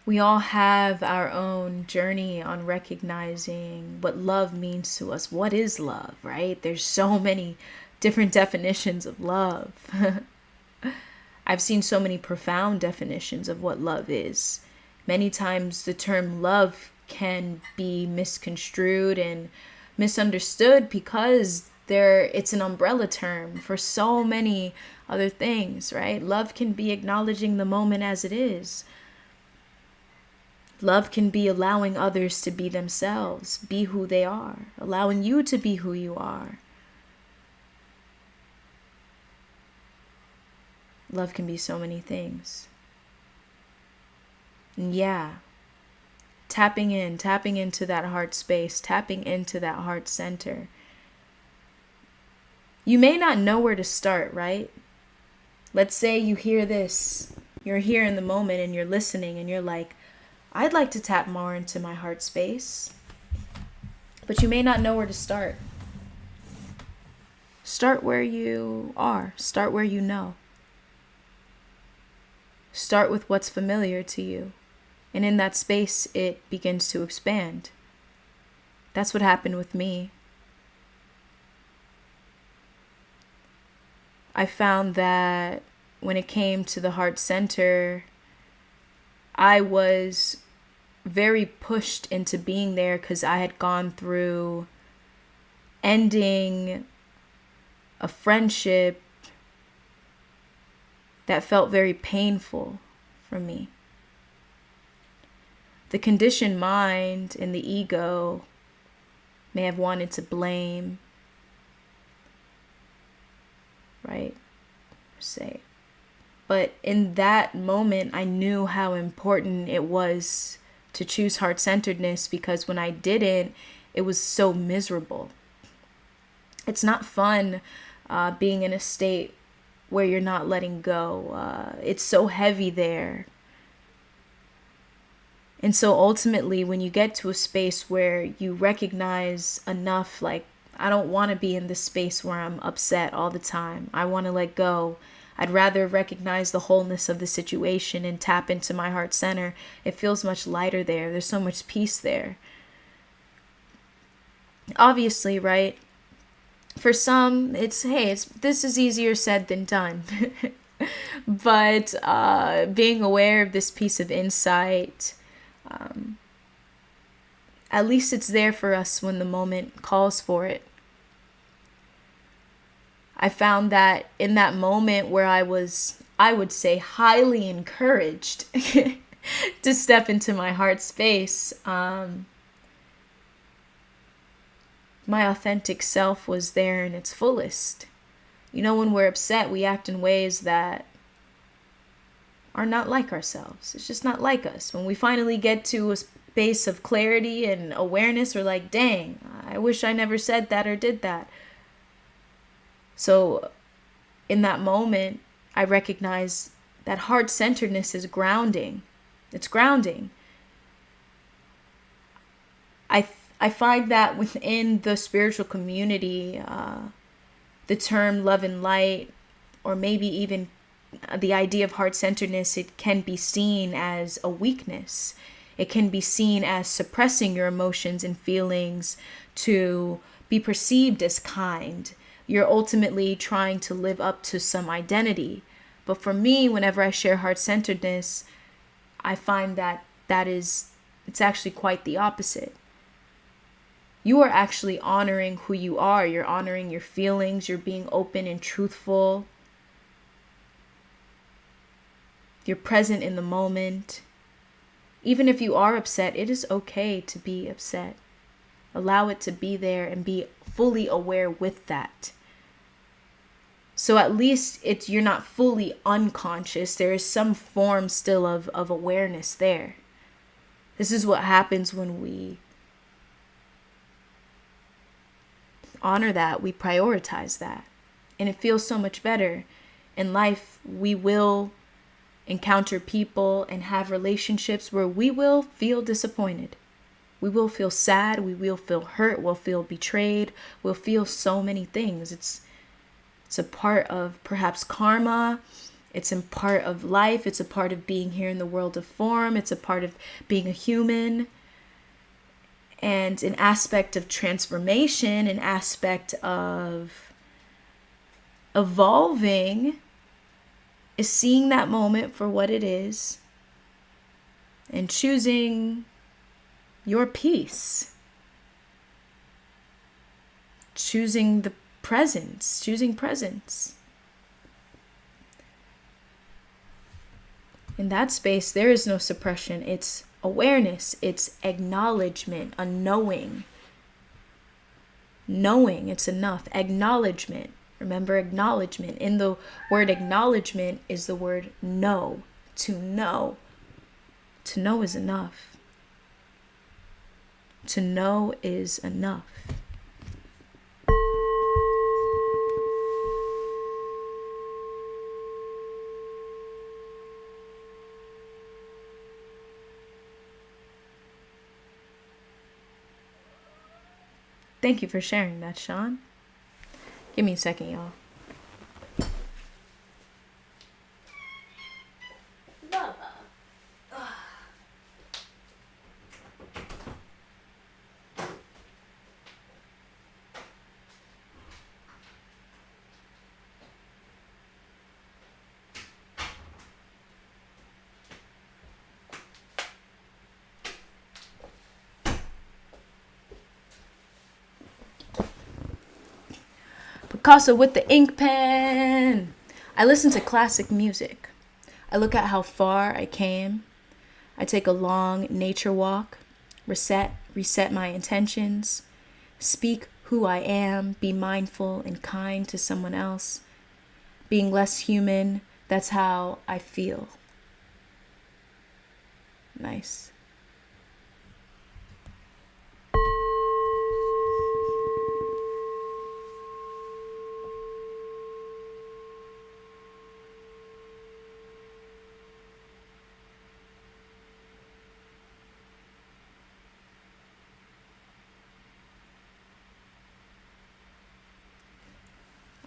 we all have our own journey on recognizing what love means to us. What is love, right? There's so many different definitions of love. I've seen so many profound definitions of what love is. Many times the term love can be misconstrued and misunderstood because it's an umbrella term for so many other things, right? Love can be acknowledging the moment as it is. Love can be allowing others to be themselves, be who they are, allowing you to be who you are. Love can be so many things. And yeah, tapping into that heart space, tapping into that heart center. You may not know where to start, right? Let's say you hear this, you're here in the moment and you're listening and you're like, I'd like to tap more into my heart space. But you may not know where to start. Start where you are. Start where you know. Start with what's familiar to you. And in that space, it begins to expand. That's what happened with me. I found that when it came to the heart center, I was very pushed into being there because I had gone through ending a friendship that felt very painful for me. The conditioned mind and the ego may have wanted to blame, right? Say. But in that moment, I knew how important it was to choose heart-centeredness, because when I didn't, it was so miserable. It's not fun being in a state where you're not letting go. It's so heavy there. And so ultimately, when you get to a space where you recognize enough, like, I don't want to be in this space where I'm upset all the time. I want to let go. I'd rather recognize the wholeness of the situation and tap into my heart center. It feels much lighter there. There's so much peace there. Obviously, right? For some, this is easier said than done. But being aware of this piece of insight, at least it's there for us when the moment calls for it. I found that in that moment where I was, I would say, highly encouraged to step into my heart space, my authentic self was there in its fullest. You know, when we're upset, we act in ways that are not like ourselves. It's just not like us. When we finally get to a space of clarity and awareness, we're like, dang, I wish I never said that or did that. So in that moment, I recognize that heart-centeredness is grounding. It's grounding. I find that within the spiritual community, the term love and light, or maybe even the idea of heart-centeredness, it can be seen as a weakness. It can be seen as suppressing your emotions and feelings to be perceived as kind. You're ultimately trying to live up to some identity. But for me, whenever I share heart-centeredness, I find that it's actually quite the opposite. You are actually honoring who you are. You're honoring your feelings. You're being open and truthful. You're present in the moment. Even if you are upset, it is okay to be upset. Allow it to be there and be fully aware with that. So at least you're not fully unconscious. There is some form still of awareness there. This is what happens when we honor that, we prioritize that. And it feels so much better. In life, we will encounter people and have relationships where we will feel disappointed. We will feel sad. We will feel hurt. We'll feel betrayed. We'll feel so many things. It's a part of perhaps karma. It's a part of life. It's a part of being here in the world of form. It's a part of being a human. And an aspect of transformation, an aspect of evolving, is seeing that moment for what it is and choosing your peace. Choosing the presence, choosing presence. In that space, there is no suppression. It's awareness. It's acknowledgement, a knowing. Knowing, it's enough. Acknowledgement. Remember, acknowledgement. In the word acknowledgement is the word know. To know. To know is enough. To know is enough. Thank you for sharing that, Sean. Give me a second, y'all. Picasso with the ink pen. I listen to classic music. I look at how far I came. I take a long nature walk, reset my intentions, speak who I am, be mindful and kind to someone else. Being less human, that's how I feel. Nice.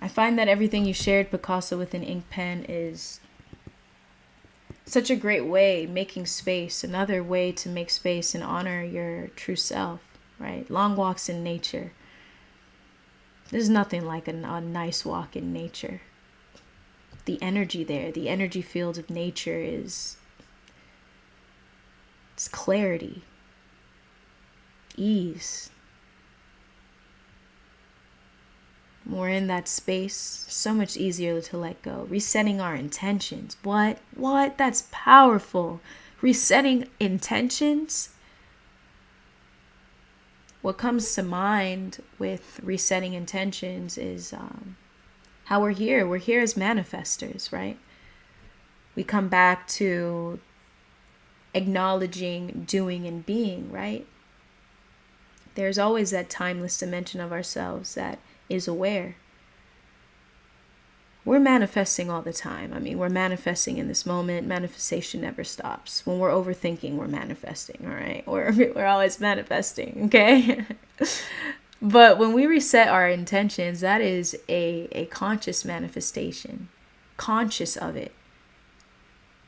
I find that everything you shared, Picasso, with an ink pen is such a great way, making space, another way to make space and honor your true self, right? Long walks in nature. There's nothing like a nice walk in nature. The energy there, the energy field of nature it's clarity, ease. When we're in that space, so much easier to let go. Resetting our intentions. What? That's powerful. Resetting intentions. What comes to mind with resetting intentions is how we're here. We're here as manifestors, right? We come back to acknowledging, doing, and being, right? There's always that timeless dimension of ourselves that is aware. We're manifesting all the time. I mean, we're manifesting in this moment. Manifestation never stops. When we're overthinking, we're manifesting, all right? We're always manifesting, okay? But when we reset our intentions, that is a conscious manifestation, conscious of it.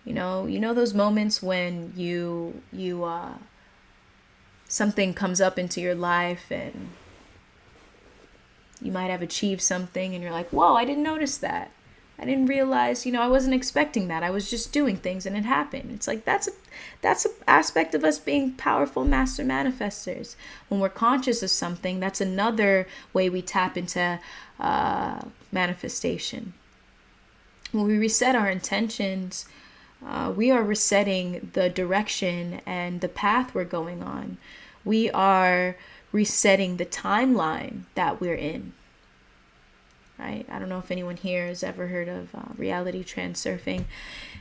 You know those moments when you something comes up into your life and you might have achieved something and you're like, whoa, I didn't notice that. I didn't realize, I wasn't expecting that. I was just doing things and it happened. It's like that's an aspect of us being powerful master manifestors. When we're conscious of something, that's another way we tap into manifestation. When we reset our intentions, we are resetting the direction and the path we're going on. We are resetting the timeline that we're in. Right? I don't know if anyone here has ever heard of reality transurfing.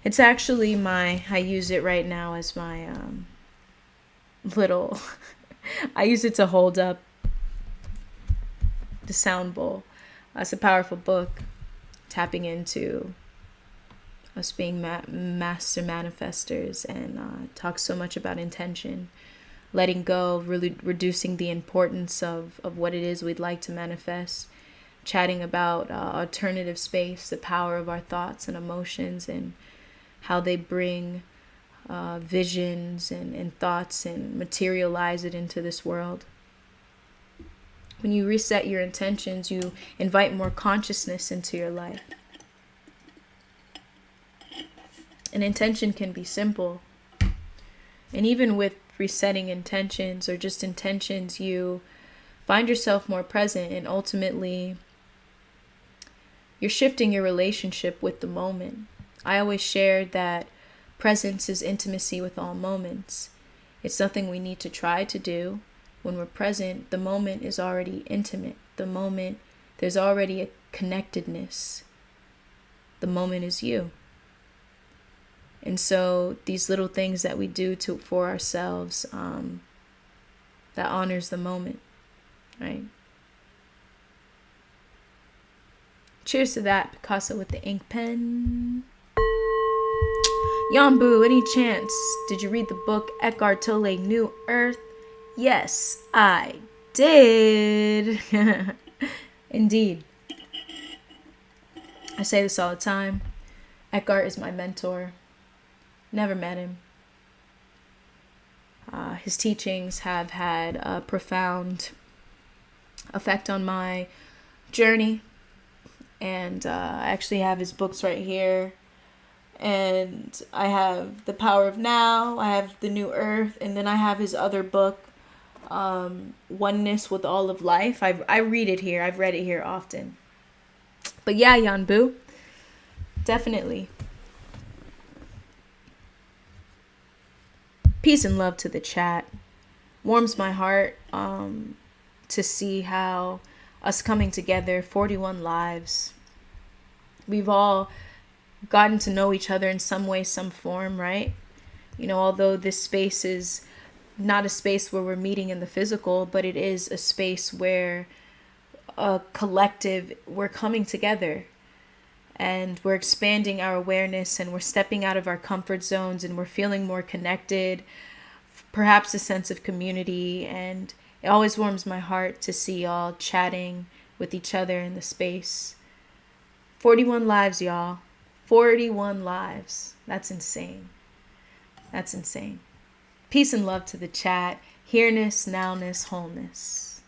It's actually I use it right now as my little, I use it to hold up the sound bowl. It's a powerful book, tapping into us being master manifestors, and talks so much about intention, letting go, really reducing the importance of what it is we'd like to manifest, chatting about alternative space, the power of our thoughts and emotions, and how they bring visions and thoughts and materialize it into this world. When you reset your intentions, you invite more consciousness into your life. An intention can be simple. And even with resetting intentions or just intentions, you find yourself more present, and ultimately you're shifting your relationship with the moment. I always shared that presence is intimacy with all moments. It's something we need to try to do. When we're present, the moment is already intimate. The moment, there's already a connectedness. The moment is you. And so these little things that we do for ourselves, that honors the moment, right? Cheers to that, Picasso with the ink pen. Yambu, any chance? Did you read the book Eckhart Tolle, New Earth? Yes, I did. Indeed. I say this all the time. Eckhart is my mentor. Never met him. His teachings have had a profound effect on my journey. And I actually have his books right here. And I have The Power of Now. I have The New Earth. And then I have his other book, Oneness with All of Life. I read it here. I've read it here often. But yeah, Yanbu. Definitely. Peace and love to the chat. Warms my heart to see how us coming together, 41 lives. We've all gotten to know each other in some way, some form, right? Although this space is not a space where we're meeting in the physical, but it is a space where a collective, we're coming together and we're expanding our awareness and we're stepping out of our comfort zones and we're feeling more connected, perhaps a sense of community. And it always warms my heart to see y'all chatting with each other in the space. 41 lives, y'all. 41 lives. That's insane. That's insane. Peace and love to the chat. Here-ness, now-ness, wholeness.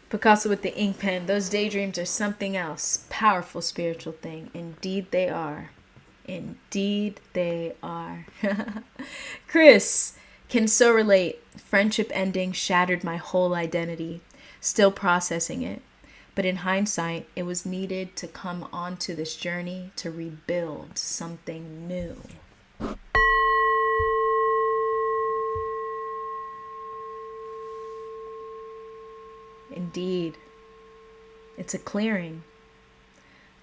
Picasso with the ink pen. Those daydreams are something else. Powerful spiritual thing. Indeed they are. Indeed they are. Chris, can so relate. Friendship ending shattered my whole identity. Still processing it. But in hindsight, it was needed to come onto this journey to rebuild something new. Indeed. It's a clearing.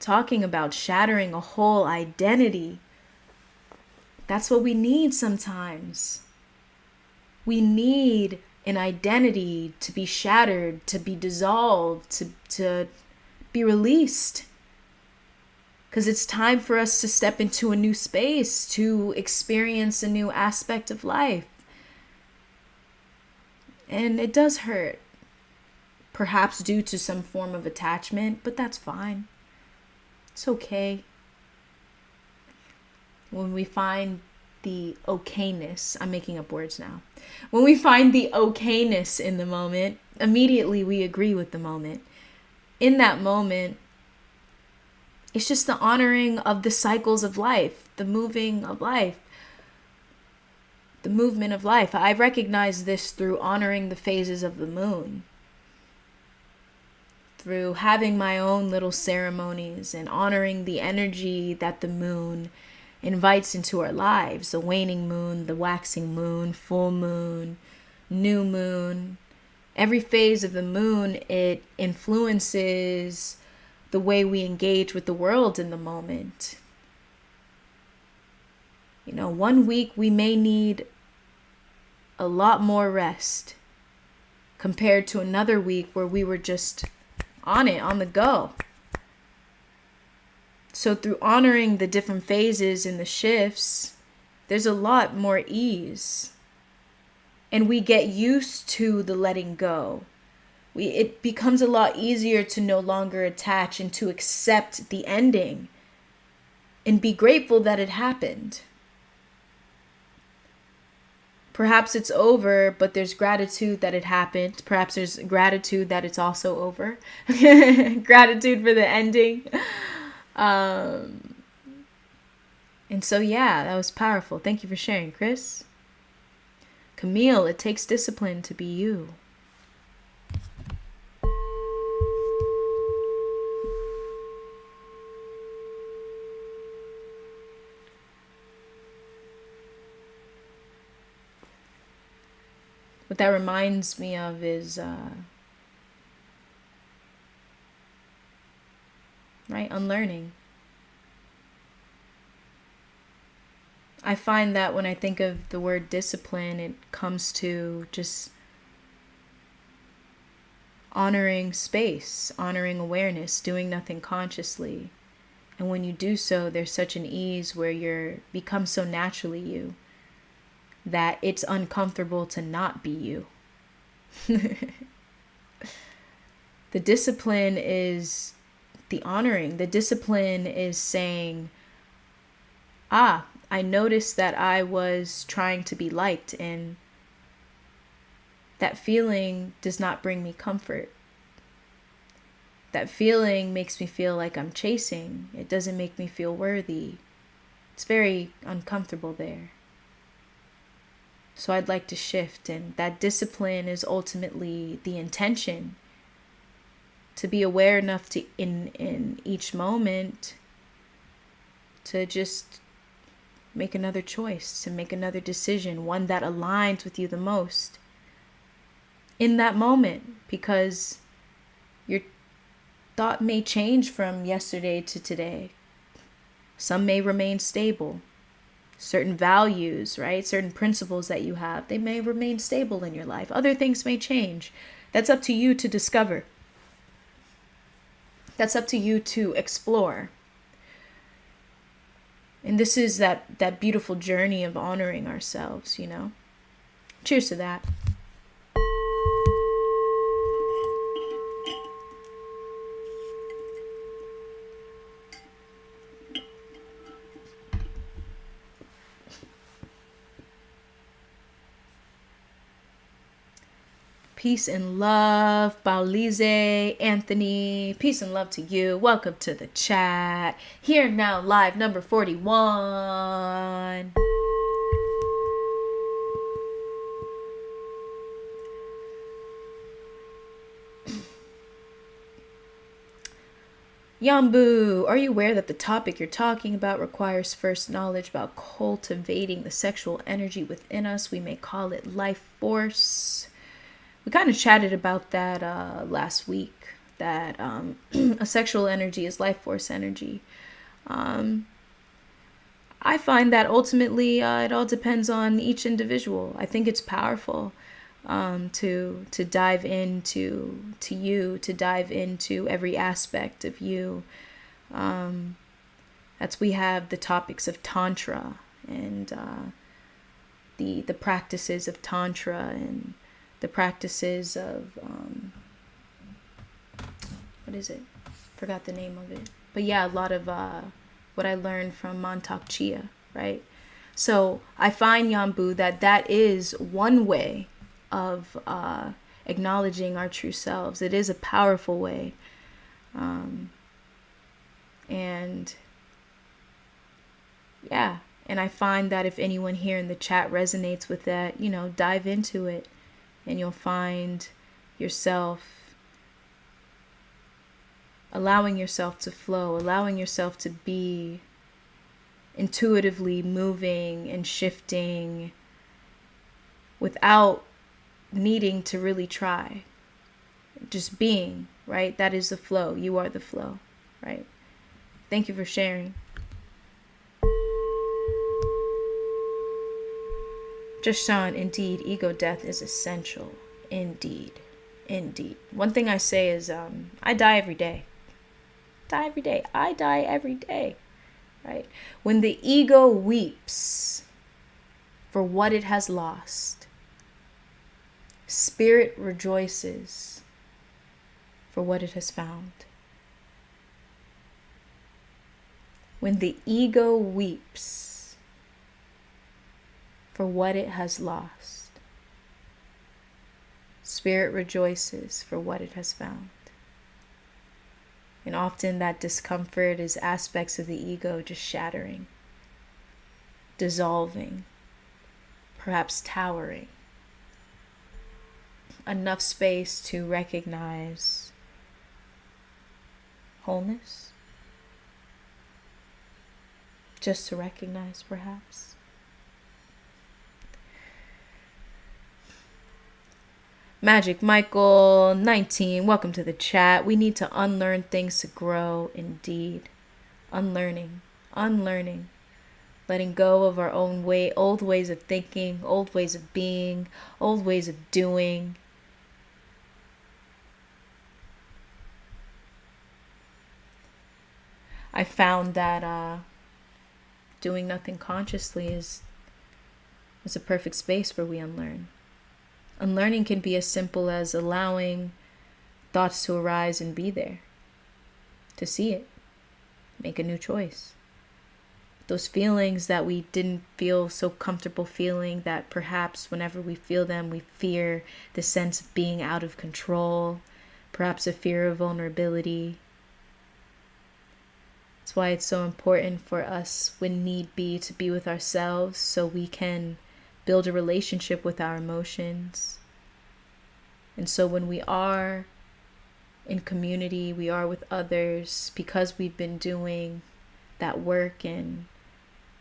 Talking about shattering a whole identity. That's what we need sometimes. We need an identity to be shattered, to be dissolved, to be released. Because it's time for us to step into a new space, to experience a new aspect of life. And it does hurt. Perhaps due to some form of attachment, but that's fine. It's okay. When we find the okayness, I'm making up words now. When we find the okayness in the moment, immediately we agree with the moment. In that moment, it's just the honoring of the cycles of life, the moving of life, the movement of life. I recognize this through honoring the phases of the moon. Through having my own little ceremonies and honoring the energy that the moon invites into our lives. The waning moon, the waxing moon, full moon, new moon. Every phase of the moon, it influences the way we engage with the world in the moment. You know, 1 week we may need a lot more rest compared to another week where we were just on it, on the go. So through honoring the different phases and the shifts, there's a lot more ease. And we get used to the letting go. It becomes a lot easier to no longer attach and to accept the ending and be grateful that it happened. Perhaps it's over, but there's gratitude that it happened. Perhaps there's gratitude that it's also over. Gratitude for the ending. And so, yeah, that was powerful. Thank you for sharing, Chris. Camille, it takes discipline to be you. What that reminds me of is, unlearning. I find that when I think of the word discipline, it comes to just honoring space, honoring awareness, doing nothing consciously. And when you do so, there's such an ease where you become so naturally you that it's uncomfortable to not be you. The discipline is the honoring. The discipline is saying, I noticed that I was trying to be liked, and that feeling does not bring me comfort. That feeling makes me feel like I'm chasing. It doesn't make me feel worthy. It's very uncomfortable there. So I'd like to shift, and that discipline is ultimately the intention to be aware enough to in each moment to just make another choice, to make another decision, one that aligns with you the most in that moment, because the thought may change from yesterday to today. Some may remain stable. Certain values, right? Certain principles that you have, they may remain stable in your life. Other things may change. That's up to you to discover. That's up to you to explore. And this is that beautiful journey of honoring ourselves, you know? Cheers to that. Peace and love, Baulize, Anthony. Peace and love to you. Welcome to the chat. Here now, live number 41. Yambu, are you aware that the topic you're talking about requires first knowledge about cultivating the sexual energy within us? We may call it life force. We kind of chatted about that last week, that a sexual energy is life force energy. I find that ultimately it all depends on each individual. I think it's powerful to dive into you, to dive into every aspect of you. We have the topics of Tantra and the practices of Tantra and the practices of, what is it? Forgot the name of it. But yeah, a lot of what I learned from Montauk Chia, right? So I find, Yambu, that is one way of acknowledging our true selves. It is a powerful way. And yeah, and I find that if anyone here in the chat resonates with that, you know, dive into it. And you'll find yourself allowing yourself to flow, allowing yourself to be intuitively moving and shifting without needing to really try. Just being, right? That is the flow. You are the flow, right? Thank you for sharing. Just Sean, indeed, ego death is essential. Indeed. Indeed. One thing I say is I die every day. I die every day. Right? When the ego weeps for what it has lost, spirit rejoices for what it has found. When the ego weeps for what it has lost, spirit rejoices for what it has found. And often that discomfort is aspects of the ego just shattering, dissolving, perhaps towering. Enough space to recognize wholeness, just to recognize perhaps. Magic Michael 19, welcome to the chat. We need to unlearn things to grow. Indeed. Unlearning. Letting go of our own way, old ways of thinking, old ways of being, old ways of doing. I found that doing nothing consciously is a perfect space where we unlearn. Unlearning can be as simple as allowing thoughts to arise and be there, to see it, make a new choice. Those feelings that we didn't feel so comfortable feeling, that perhaps whenever we feel them, we fear the sense of being out of control, perhaps a fear of vulnerability. That's why it's so important for us, when need be, to be with ourselves so we can build a relationship with our emotions. And so when we are in community, we are with others, because we've been doing that work and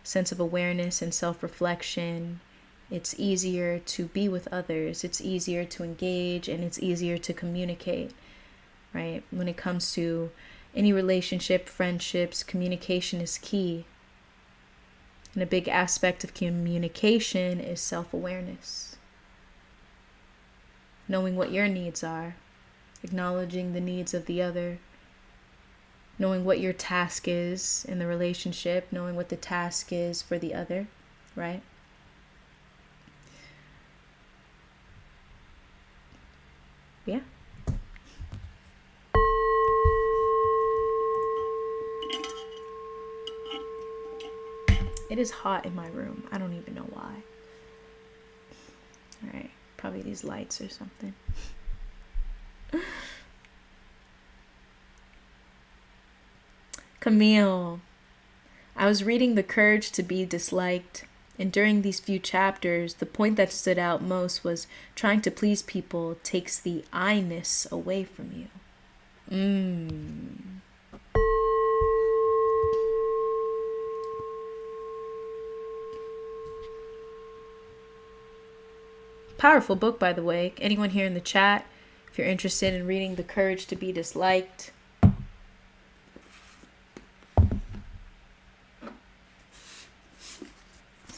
sense of awareness and self-reflection, it's easier to be with others, it's easier to engage, and it's easier to communicate. right? When it comes to any relationship, friendships, communication is key. And a big aspect of communication is self-awareness. Knowing what your needs are, acknowledging the needs of the other, knowing what your task is in the relationship, knowing what the task is for the other, right? Yeah. It is hot in my room. I don't even know why. All right, probably these lights or something. Camille, I was reading The Courage to Be Disliked, and during these few chapters, the point that stood out most was trying to please people takes the I-ness away from you. Powerful book, by the way. Anyone here in the chat, if you're interested in reading The Courage to Be Disliked,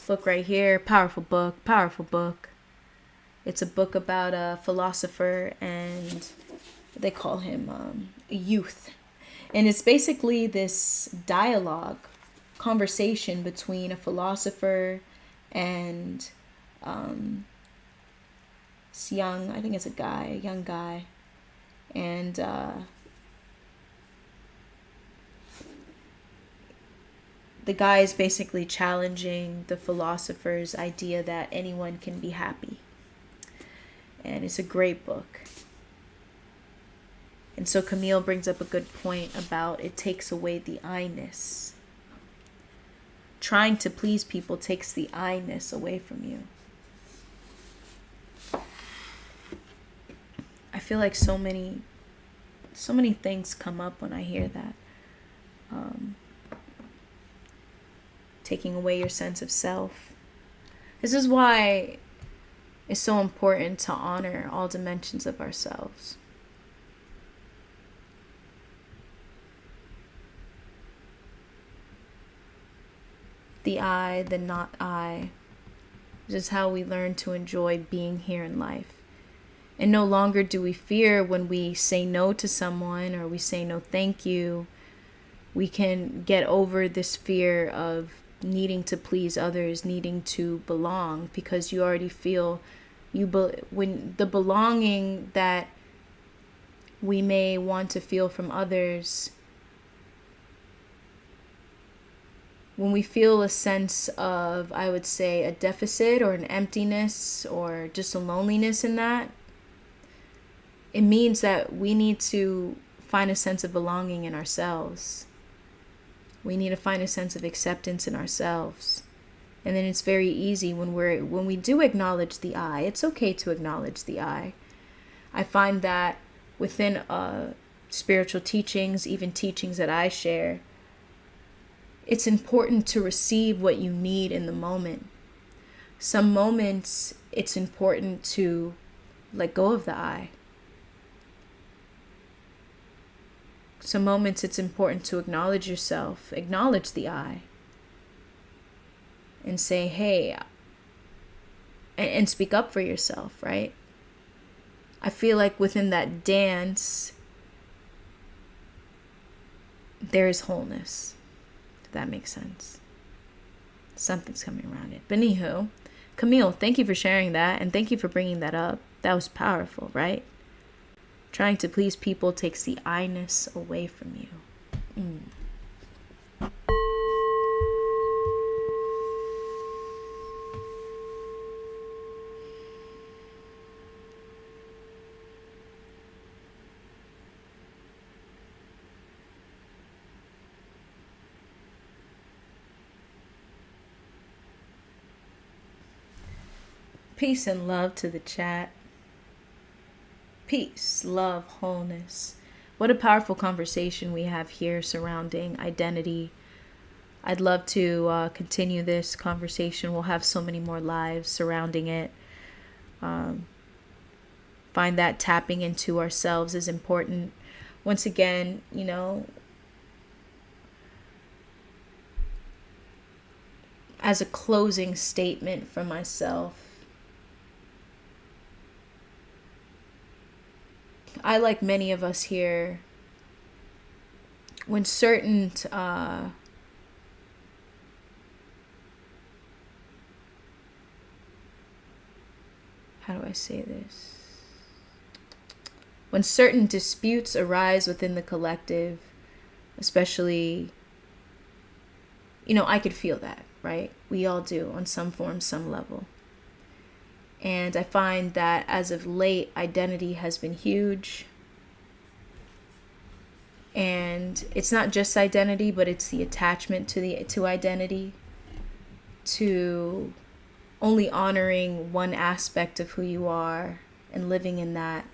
book right here, powerful book, powerful book. It's a book about a philosopher, and they call him a youth. And it's basically this dialogue, conversation between a philosopher and this young, I think it's a young guy. And the guy is basically challenging the philosopher's idea that anyone can be happy. And it's a great book. And so Camille brings up a good point about it takes away the I-ness. Trying to please people takes the I-ness away from you. I feel like so many things come up when I hear that. Taking away your sense of self. This is why it's so important to honor all dimensions of ourselves. The I, the not I. This is how we learn to enjoy being here in life. And no longer do we fear when we say no to someone or we say no thank you. We can get over this fear of needing to please others, needing to belong, because you already feel when the belonging that we may want to feel from others, when we feel a sense of, I would say, a deficit or an emptiness or just a loneliness in that, it means that we need to find a sense of belonging in ourselves. We need to find a sense of acceptance in ourselves. And then it's very easy when we do acknowledge the I. It's okay to acknowledge the I. I find that within spiritual teachings, even teachings that I share, it's important to receive what you need in the moment. Some moments it's important to let go of the I. Some moments it's important to acknowledge yourself, acknowledge the I, and say, hey, and speak up for yourself, right? I feel like within that dance, there is wholeness, if that makes sense. Something's coming around it. But anywho, Camille, thank you for sharing that, and thank you for bringing that up. That was powerful, right? Trying to please people takes the I-ness away from you. Peace and love to the chat. Peace, love, wholeness. What a powerful conversation we have here surrounding identity. I'd love to continue this conversation. We'll have so many more lives surrounding it. Find that tapping into ourselves is important. once again, as a closing statement for myself, I, like many of us here, when certain how do I say this? When certain disputes arise within the collective, especially, I could feel that, right? We all do on some form, some level. And I find that as of late, identity has been huge. And it's not just identity, but it's the attachment to identity, to only honoring one aspect of who you are and living in that.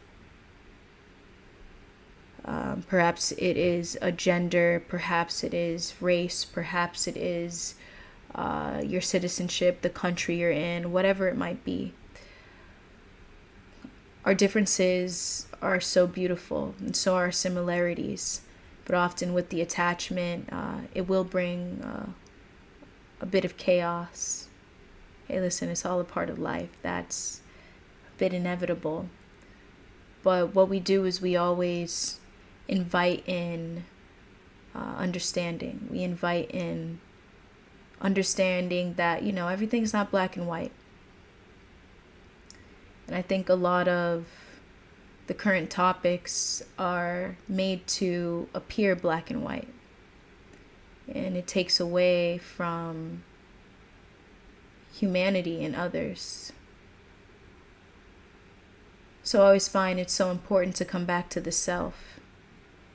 Perhaps it is a gender, perhaps it is race, perhaps it is your citizenship, the country you're in, whatever it might be. Our differences are so beautiful, and so are our similarities. But often with the attachment, it will bring a bit of chaos. Hey, listen, it's all a part of life. That's a bit inevitable. But what we do is we always invite in understanding. We invite in understanding that, everything's not black and white. And I think a lot of the current topics are made to appear black and white. And it takes away from humanity in others. So I always find it's so important to come back to the self.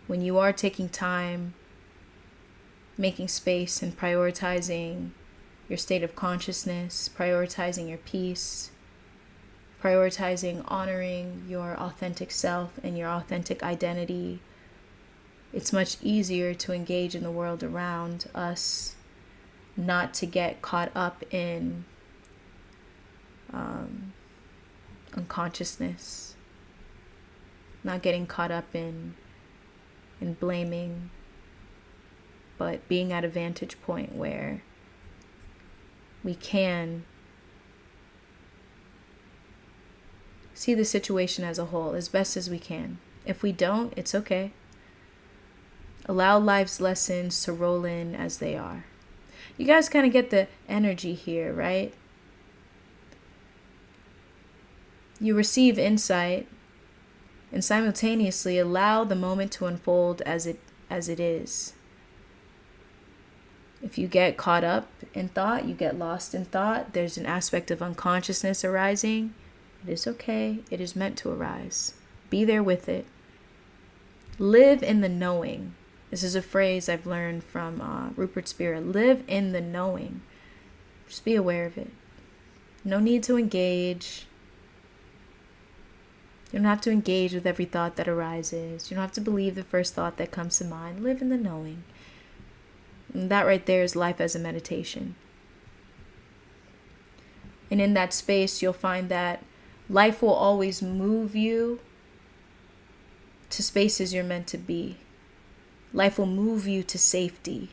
When you are taking time, making space and prioritizing your state of consciousness, prioritizing your peace, prioritizing honoring your authentic self and your authentic identity, it's much easier to engage in the world around us, not to get caught up in unconsciousness, not getting caught up in blaming, but being at a vantage point where we can see the situation as a whole as best as we can. If we don't, it's okay. Allow life's lessons to roll in as they are. You guys kind of get the energy here, right? You receive insight and simultaneously allow the moment to unfold as it is. If you get caught up in thought, you get lost in thought, there's an aspect of unconsciousness arising. It is okay. It is meant to arise. Be there with it. Live in the knowing. This is a phrase I've learned from Rupert Spira. Live in the knowing. Just be aware of it. No need to engage. You don't have to engage with every thought that arises. You don't have to believe the first thought that comes to mind. Live in the knowing. And that right there is life as a meditation. And in that space, you'll find that life will always move you to spaces you're meant to be. Life will move you to safety.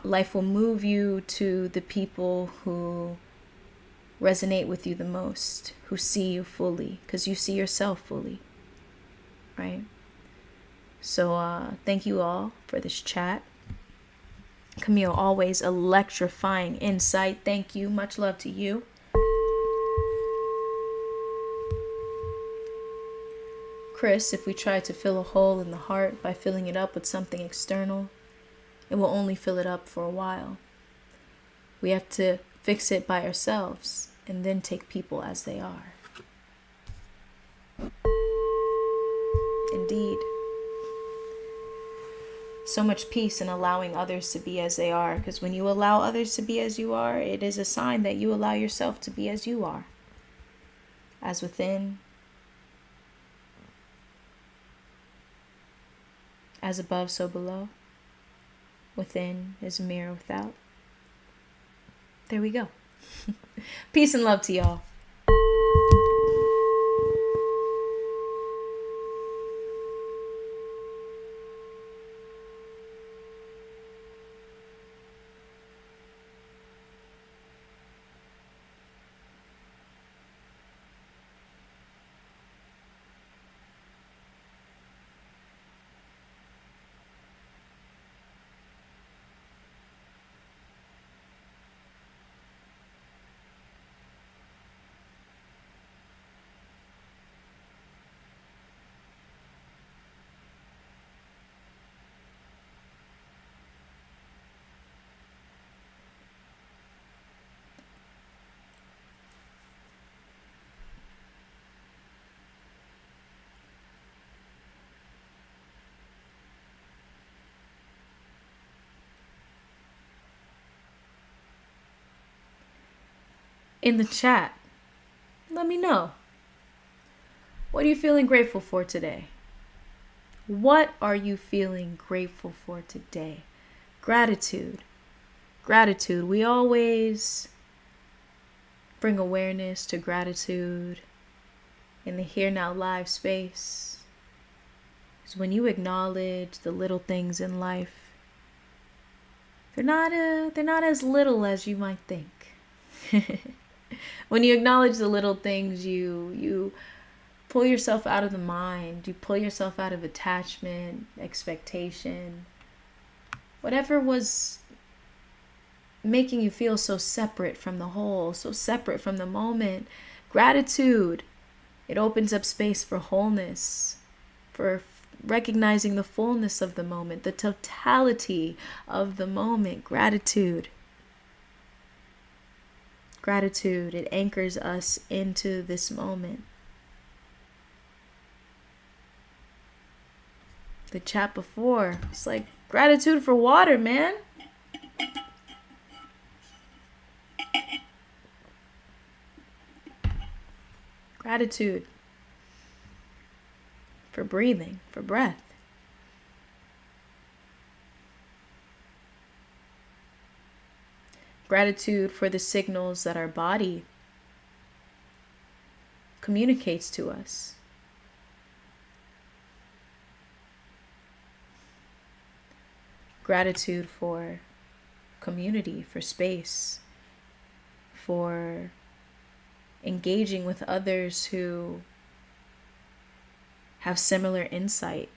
Life will move you to the people who resonate with you the most, who see you fully, because you see yourself fully, right? So thank you all for this chat. Camille, always electrifying insight. Thank you. Much love to you. Chris, if we try to fill a hole in the heart by filling it up with something external, it will only fill it up for a while. We have to fix it by ourselves and then take people as they are. Indeed. So much peace in allowing others to be as they are, because when you allow others to be as you are, it is a sign that you allow yourself to be as you are. As within, as above, so below. Within is a mirror without. There we go. Peace and love to y'all. in the chat. Let me know. What are you feeling grateful for today? What are you feeling grateful for today? Gratitude. Gratitude. We always bring awareness to gratitude in the Here Now Live space. So when you acknowledge the little things in life, they're not as little as you might think. When you acknowledge the little things, you pull yourself out of the mind. You pull yourself out of attachment, expectation, whatever was making you feel so separate from the whole, so separate from the moment. Gratitude, it opens up space for wholeness, for recognizing the fullness of the moment, the totality of the moment. Gratitude. Gratitude, it anchors us into this moment. The chat before, it's like gratitude for water, man. Gratitude for breathing, for breath. Gratitude for the signals that our body communicates to us. Gratitude for community, for space, for engaging with others who have similar insight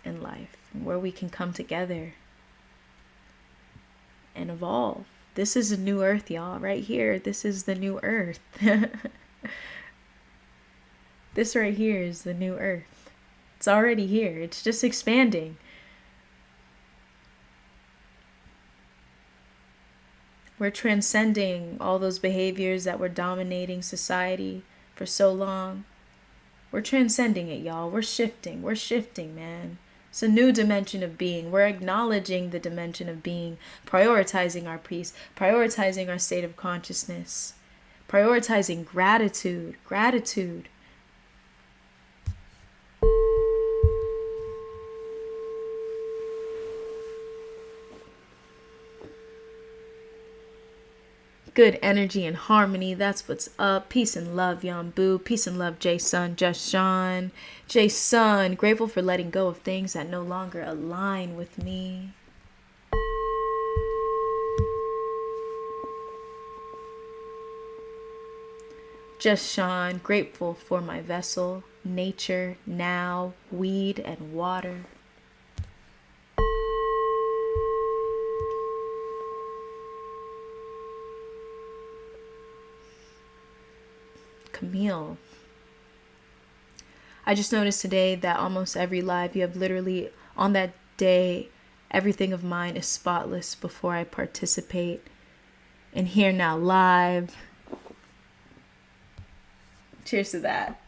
in life, where we can come together and evolve. This is a new earth, y'all, right here. This is the new earth. This right here is the new earth. It's already here. It's just expanding. We're transcending all those behaviors that were dominating society for so long. We're transcending it, y'all. We're shifting, man. It's a new dimension of being. We're acknowledging the dimension of being, prioritizing our peace, prioritizing our state of consciousness, prioritizing gratitude. Good energy and harmony. That's what's up. Peace and love, Yambu. Peace and love, Jason, Just Sean. Jason, grateful for letting go of things that no longer align with me. Just Sean, grateful for my vessel, nature, now, weed, and water. Camille. I just noticed today that almost every live you have literally on that day, everything of mine is spotless before I participate in Here Now Live. Cheers to that.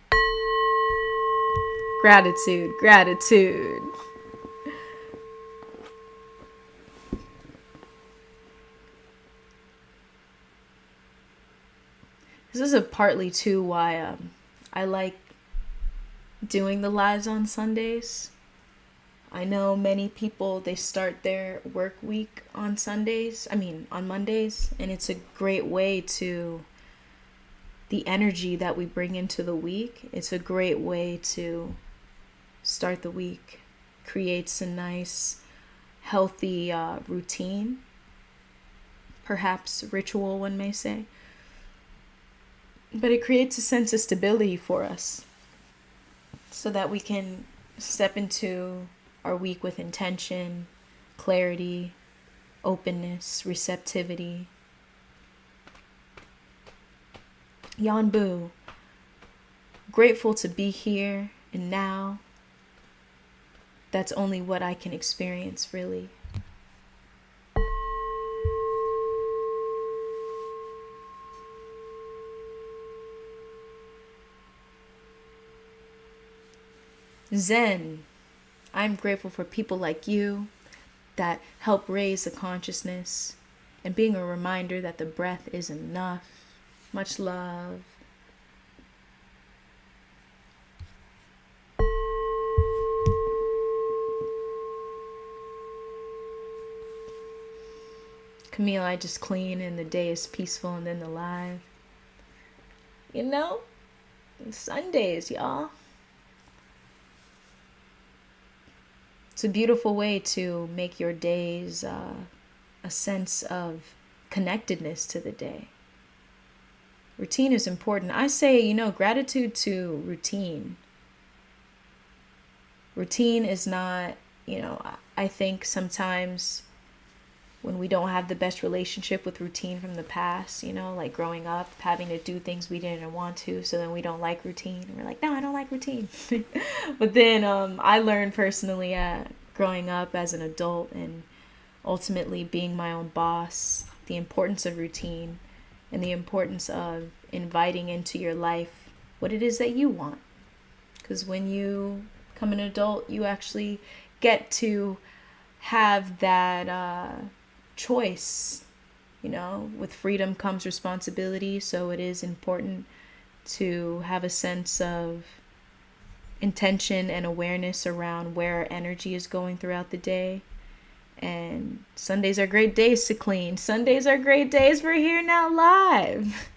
Gratitude. This is a partly too why I like doing the lives on Sundays. I know many people, they start their work week on Mondays, and it's a great way to, the energy that we bring into the week, it's a great way to start the week. Creates a nice, healthy routine, perhaps ritual, one may say. But it creates a sense of stability for us so that we can step into our week with intention, clarity, openness, receptivity. Yanbu, grateful to be here and now. That's only what I can experience, really. Zen, I'm grateful for people like you that help raise the consciousness and being a reminder that the breath is enough. Much love. Camille, I just clean and the day is peaceful and then the live. You know, Sundays, y'all. It's a beautiful way to make your days a sense of connectedness to the day. Routine is important. I say, gratitude to routine. Routine is not, I think sometimes when we don't have the best relationship with routine from the past, like growing up, having to do things we didn't want to, so then we don't like routine. And we're like, no, I don't like routine. But then I learned personally growing up as an adult and ultimately being my own boss, the importance of routine and the importance of inviting into your life what it is that you want. Because when you become an adult, you actually get to have that choice. With freedom comes responsibility, so it is important to have a sense of intention and awareness around where our energy is going throughout the day. And Sundays are great days to clean. Sundays are great days for Here Now Live.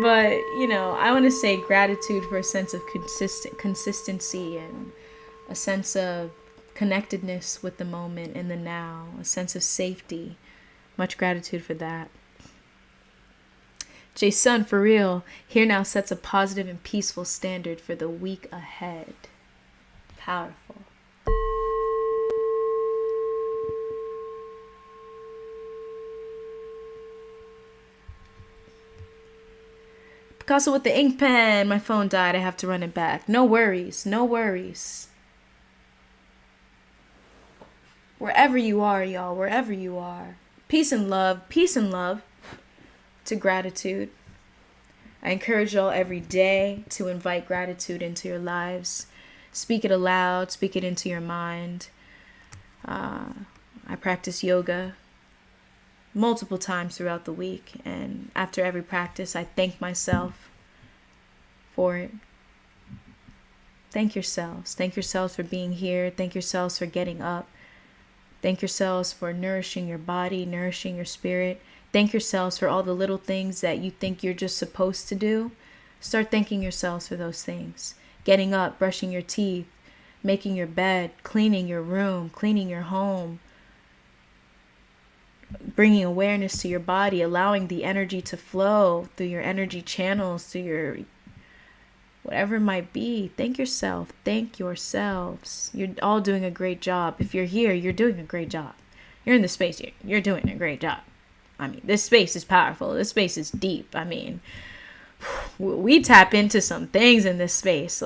But, I want to say gratitude for a sense of consistency and a sense of connectedness with the moment in the now, a sense of safety. Much gratitude for that. Jason, for real, Here Now sets a positive and peaceful standard for the week ahead. Powerful. Picasso with the ink pen. My phone died. I have to run it back. No worries. No worries. Wherever you are, y'all. Wherever you are. Peace and love. Peace and love to gratitude. I encourage y'all every day to invite gratitude into your lives. Speak it aloud. Speak it into your mind. I practice yoga multiple times throughout the week, and after every practice I thank myself for it. Thank yourselves for being here. Thank yourselves for getting up. Thank yourselves for nourishing your body, nourishing your spirit. Thank yourselves for all the little things that you think you're just supposed to do. Start thanking yourselves for those things. Getting up, brushing your teeth, making your bed, cleaning your room, cleaning your home, bringing awareness to your body, allowing the energy to flow through your energy channels, through your whatever it might be. Thank yourself. Thank yourselves. You're all doing a great job. If you're here, you're doing a great job. You're in the space here. You're doing a great job. This space is powerful. This space is deep. We tap into some things in this space.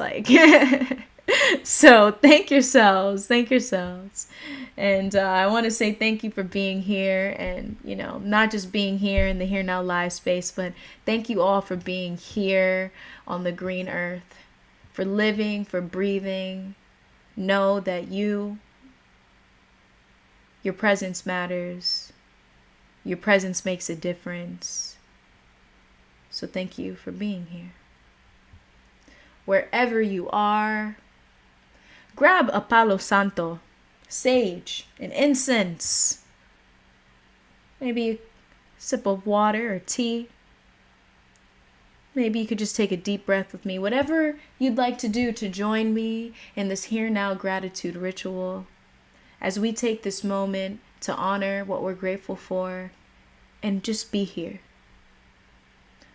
So thank yourselves. Thank yourselves. And I want to say thank you for being here and, not just being here in the Here Now Live space, but thank you all for being here on the green earth, for living, for breathing. Know that your presence matters. Your presence makes a difference. So thank you for being here. Wherever you are, grab a palo santo, sage, and incense. Maybe a sip of water or tea. Maybe you could just take a deep breath with me. Whatever you'd like to do to join me in this Here Now gratitude ritual as we take this moment to honor what we're grateful for and just be here.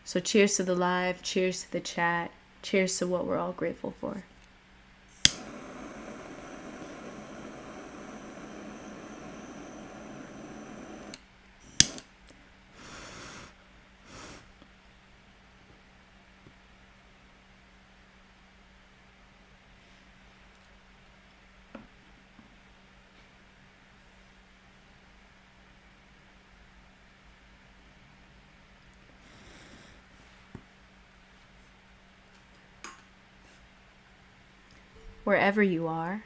So cheers to the live, cheers to the chat, cheers to what we're all grateful for. Wherever you are,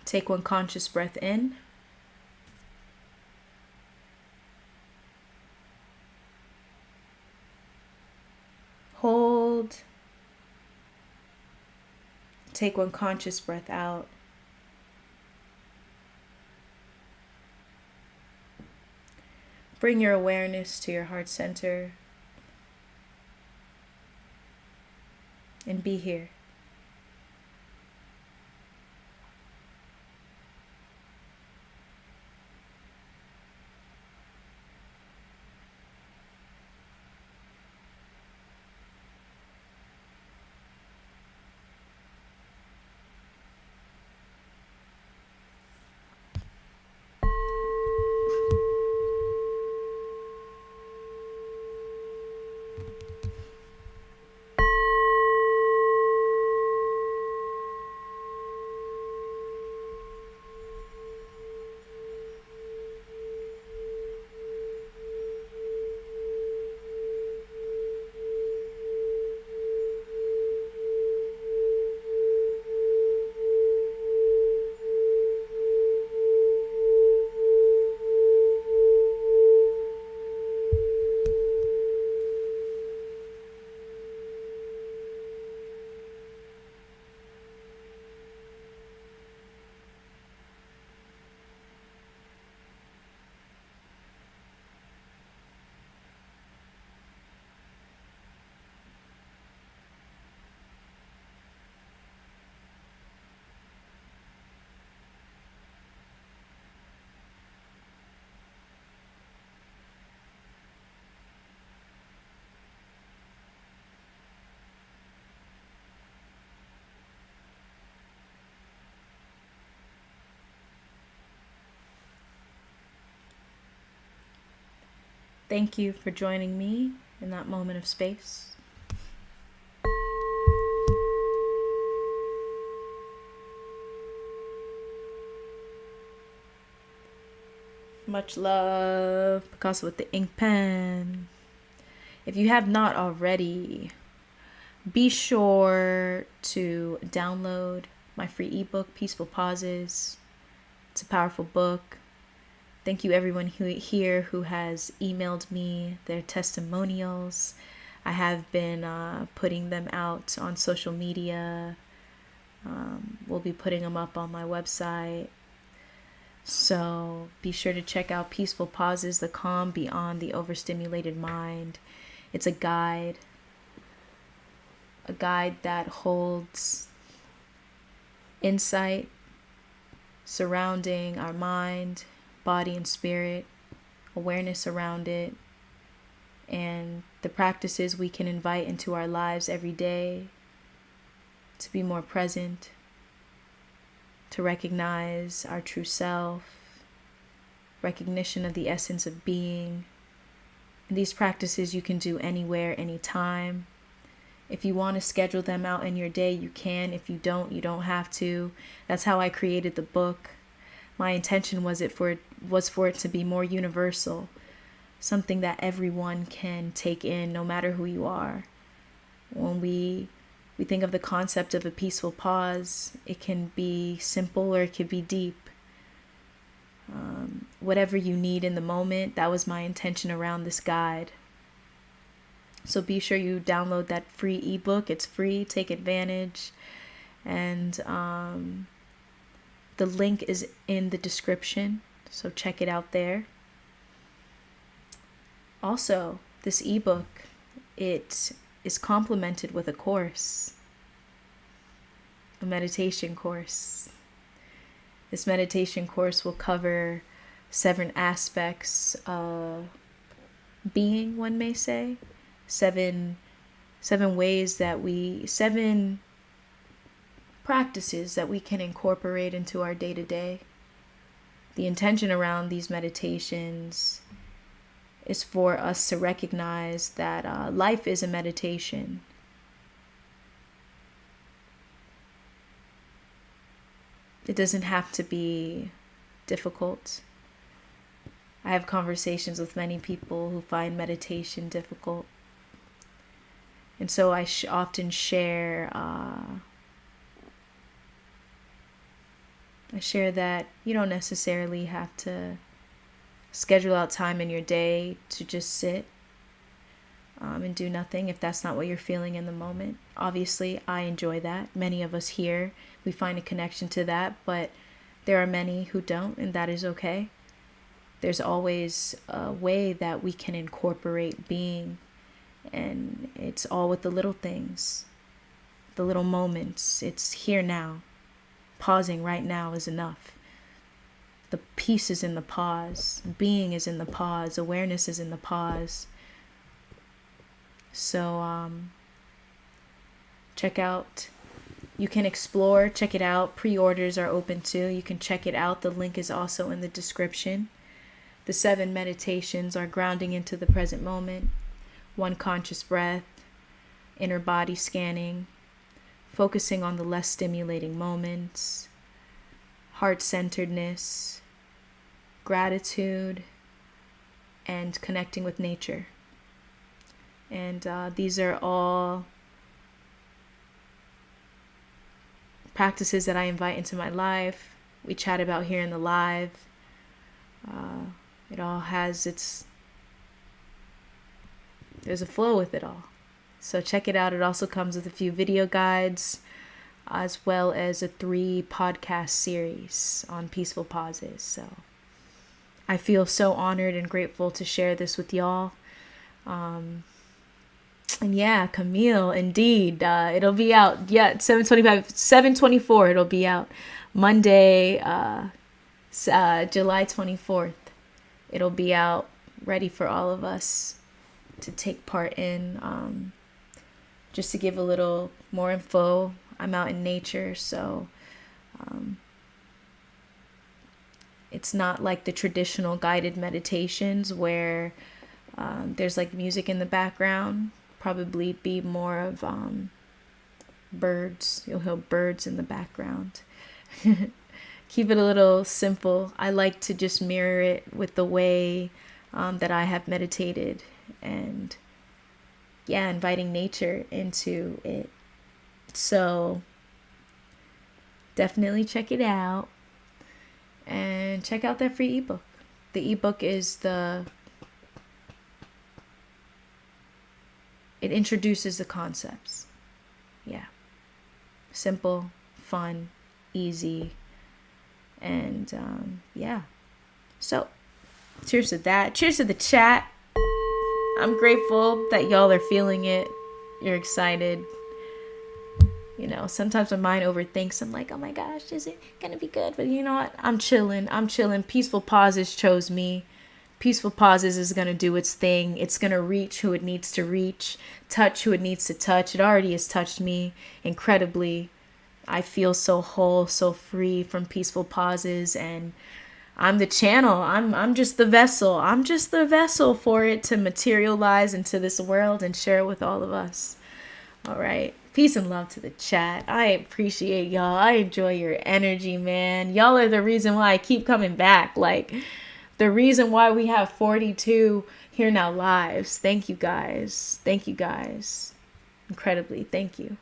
take one conscious breath in. take one conscious breath out. Bring your awareness to your heart center and be here. Thank you for joining me in that moment of space. Much love, Picasso with the ink pen. If you have not already, be sure to download my free ebook, Peaceful Pauses. It's a powerful book. Thank you everyone here who has emailed me their testimonials. I have been putting them out on social media. We'll be putting them up on my website. So be sure to check out Peaceful Pauses, the calm beyond the overstimulated mind. It's a guide that holds insight surrounding our mind, body, and spirit, awareness around it, and the practices we can invite into our lives every day to be more present, to recognize our true self, recognition of the essence of being. And these practices you can do anywhere, anytime. If you want to schedule them out in your day, you can. If you don't, you don't have to. That's how I created the book. My intention was for it to be more universal, something that everyone can take in, no matter who you are. When we think of the concept of a peaceful pause, it can be simple or it could be deep. Whatever you need in the moment, that was my intention around this guide. So be sure you download that free ebook. It's free. Take advantage. And the link is in the description, so check it out there. Also, this ebook, it is complemented with a course, a meditation course. This meditation course will cover 7 aspects of being, one may say. 7 ways that 7 practices that we can incorporate into our day-to-day. The intention around these meditations is for us to recognize that life is a meditation. It doesn't have to be difficult. I have conversations with many people who find meditation difficult. And so I often share that you don't necessarily have to schedule out time in your day to just sit. and do nothing if that's not what you're feeling in the moment. Obviously, I enjoy that. Many of us here, we find a connection to that, but there are many who don't, and that is okay. There's always a way that we can incorporate being, and it's all with the little things, the little moments. It's here now. Pausing right now is enough. The peace is in the pause. Being is in the pause. Awareness is in the pause. So check out. You can explore, check it out. Pre-orders are open too. You can check it out. The link is also in the description. The 7 meditations are grounding into the present moment, 1 conscious breath, inner body scanning, focusing on the less stimulating moments, heart-centeredness, gratitude, and connecting with nature. And these are all practices that I invite into my life. We chat about here in the live. It all has there's a flow with it all. So check it out. It also comes with a few video guides, as well as a 3 podcast series on peaceful pauses. So I feel so honored and grateful to share this with y'all. And yeah, Camille, indeed, it'll be out. Yeah, 7/24. It'll be out Monday, July 24th. It'll be out, ready for all of us to take part in. Just to give a little more info, I'm out in nature, so it's not like the traditional guided meditations where there's like music in the background. Probably be more of birds. You'll hear birds in the background. Keep it a little simple. I like to just mirror it with the way that I have meditated, and yeah, inviting nature into it. So definitely check it out, and check out that free ebook. The ebook is it introduces the concepts. Yeah. Simple, fun, easy. And yeah. So cheers to that. Cheers to the chat. I'm grateful that y'all are feeling it. You're excited. You know, sometimes my mind overthinks. I'm like, oh my gosh, is it gonna be good? But you know what? I'm chilling. Peaceful Pauses chose me. Peaceful Pauses is going to do its thing. It's going to reach who it needs to reach, touch who it needs to touch. It already has touched me incredibly. I feel so whole, so free from Peaceful Pauses, and I'm the channel. I'm just the vessel. I'm just the vessel for it to materialize into this world and share it with all of us. All right. Peace and love to the chat. I appreciate y'all. I enjoy your energy, man. Y'all are the reason why I keep coming back. Like, the reason why we have 42 Here Now lives. Thank you guys. Thank you guys. Incredibly. Thank you.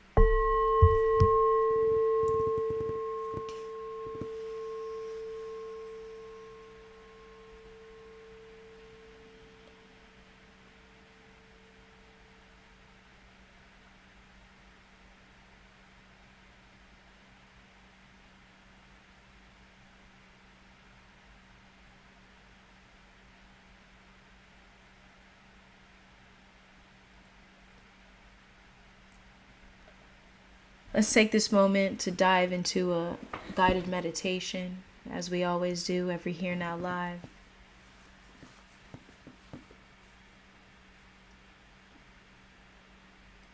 Let's take this moment to dive into a guided meditation, as we always do every Here Now Live.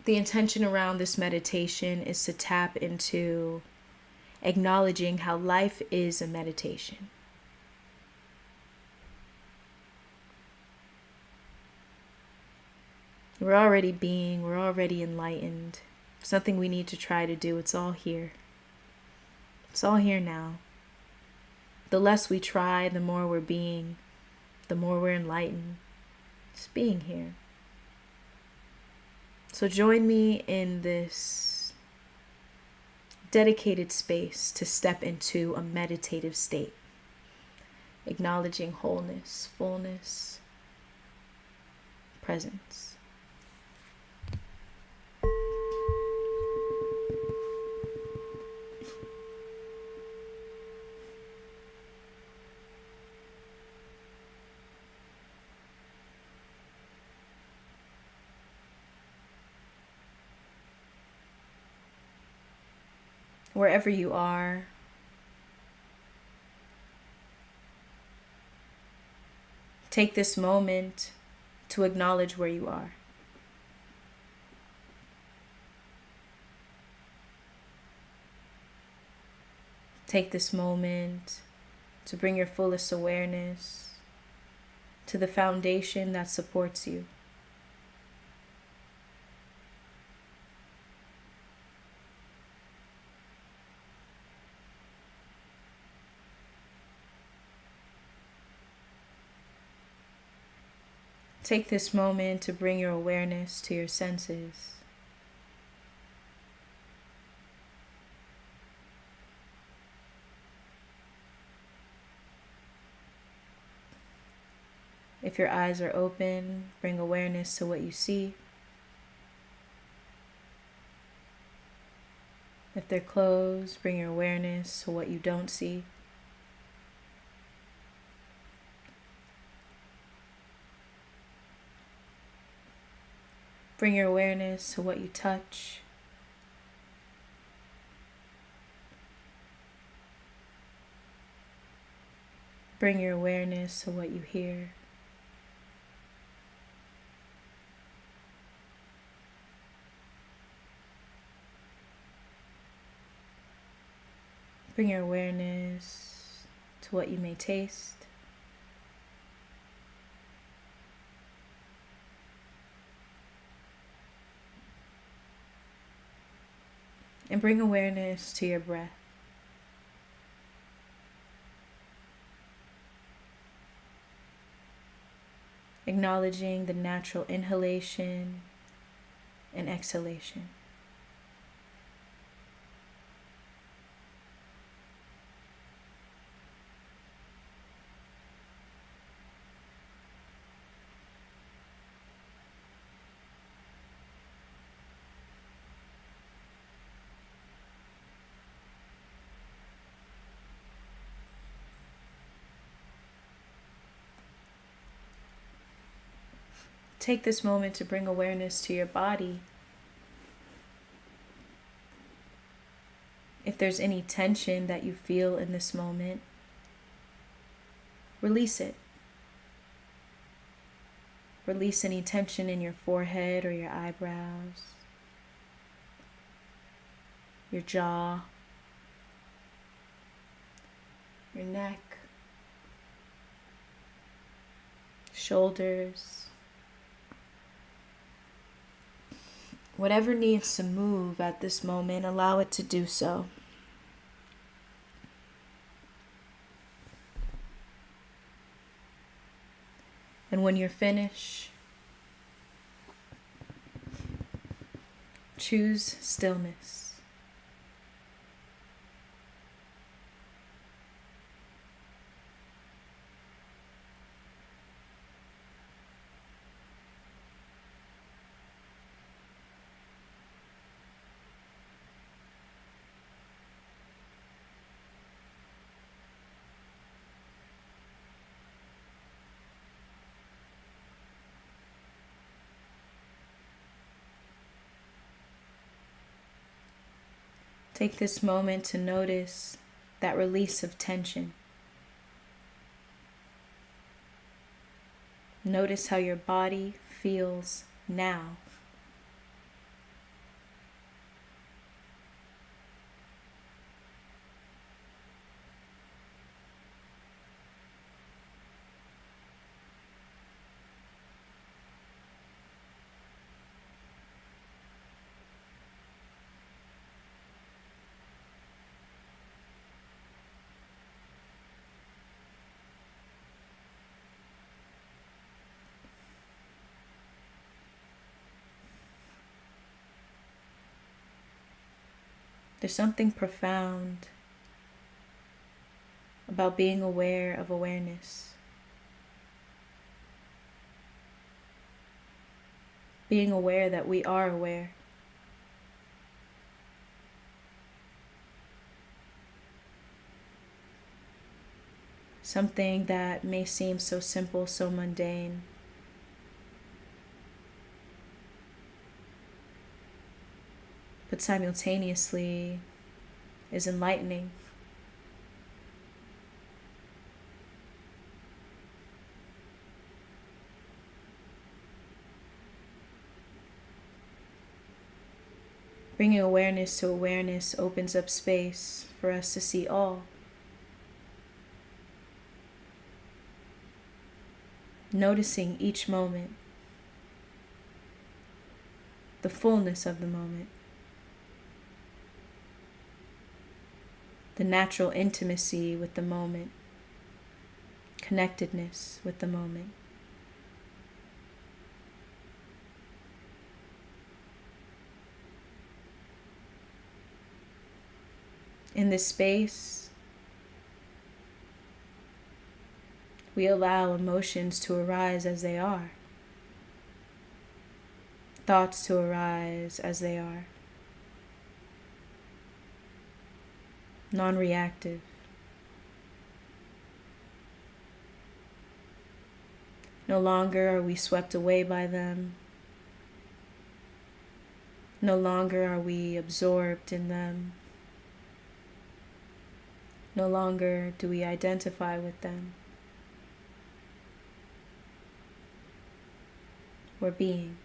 The intention around this meditation is to tap into acknowledging how life is a meditation. We're already being, we're already enlightened. It's nothing we need to try to do. It's all here. It's all here now. The less we try, the more we're being, the more we're enlightened. Just being here. So join me in this dedicated space to step into a meditative state, acknowledging wholeness, fullness, presence. Wherever you are, take this moment to acknowledge where you are. Take this moment to bring your fullest awareness to the foundation that supports you. Take this moment to bring your awareness to your senses. If your eyes are open, bring awareness to what you see. If they're closed, bring your awareness to what you don't see. Bring your awareness to what you touch. Bring your awareness to what you hear. Bring your awareness to what you may taste. And bring awareness to your breath. Acknowledging the natural inhalation and exhalation. Take this moment to bring awareness to your body. If there's any tension that you feel in this moment, release it. Release any tension in your forehead or your eyebrows, your jaw, your neck, shoulders. Whatever needs to move at this moment, allow it to do so. And when you're finished, choose stillness. Take this moment to notice that release of tension. Notice how your body feels now. There's something profound about being aware of awareness. Being aware that we are aware. Something that may seem so simple, so mundane. But simultaneously is enlightening. Bringing awareness to awareness opens up space for us to see all. Noticing each moment, the fullness of the moment, the natural intimacy with the moment, connectedness with the moment. In this space, we allow emotions to arise as they are, thoughts to arise as they are, non-reactive. No longer are we swept away by them. No longer are we absorbed in them. No longer do we identify with them. We're being.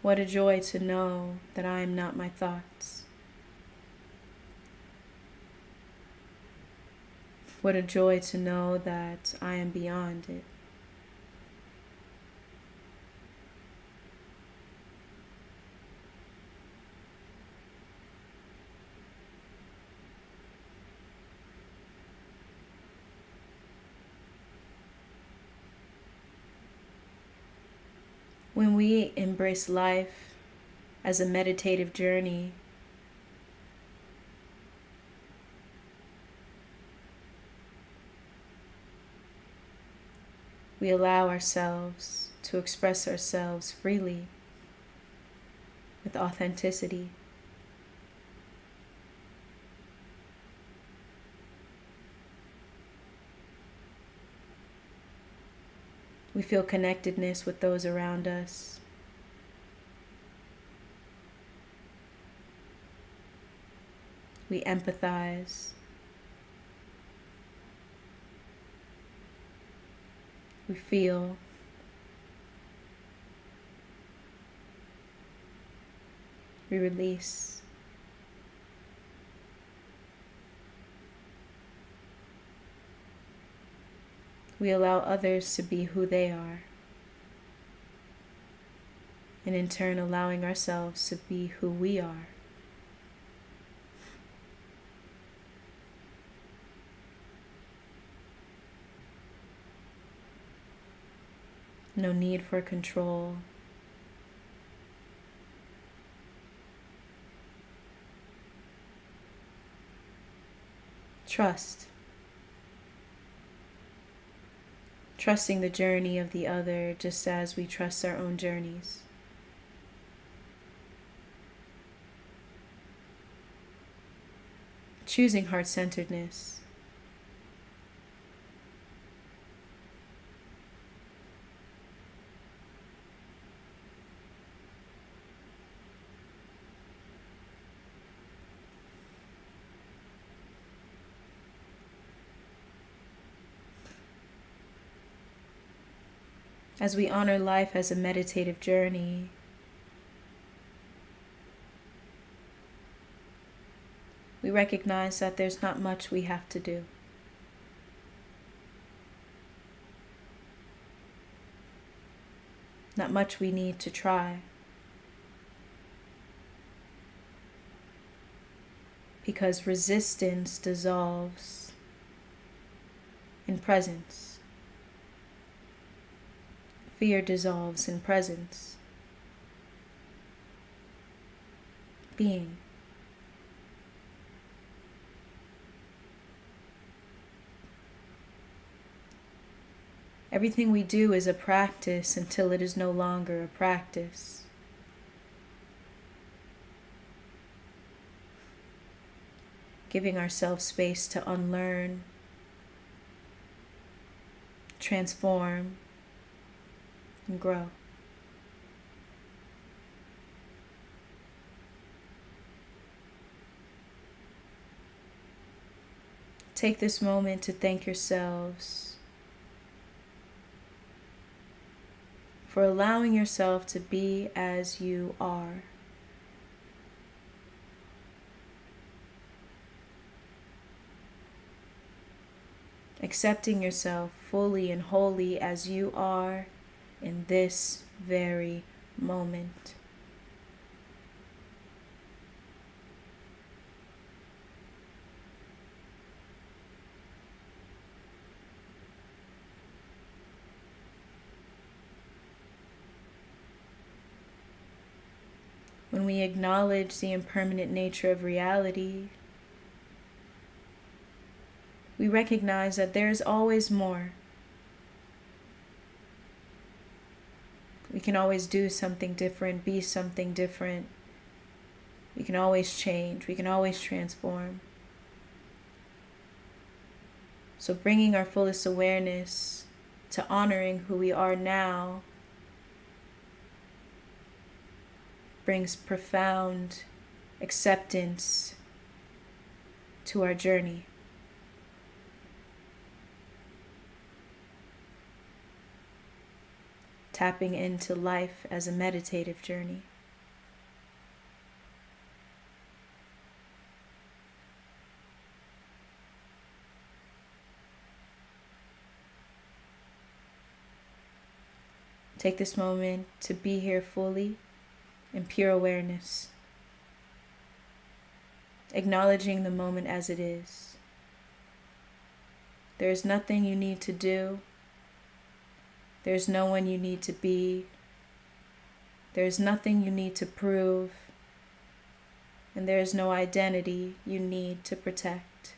What a joy to know that I am not my thoughts. What a joy to know that I am beyond it. When we embrace life as a meditative journey, we allow ourselves to express ourselves freely with authenticity. We feel connectedness with those around us. We empathize. We feel. We release. We allow others to be who they are, and in turn allowing ourselves to be who we are. No need for control. Trust. Trusting the journey of the other just as we trust our own journeys. Choosing heart-centeredness. As we honor life as a meditative journey, we recognize that there's not much we have to do. Not much we need to try. Because resistance dissolves in presence. Fear dissolves in presence. Being. Everything we do is a practice until it is no longer a practice. giving ourselves space to unlearn, transform, and grow. Take this moment to thank yourselves for allowing yourself to be as you are. Accepting yourself fully and wholly as you are in this very moment. When we acknowledge the impermanent nature of reality, we recognize that there is always more. We can always do something different, be something different. We can always change. We can always transform. So bringing our fullest awareness to honoring who we are now brings profound acceptance to our journey. Tapping into life as a meditative journey. Take this moment to be here fully in pure awareness, acknowledging the moment as it is. There is nothing you need to do. There's no one you need to be. There's nothing you need to prove. And there is no identity you need to protect.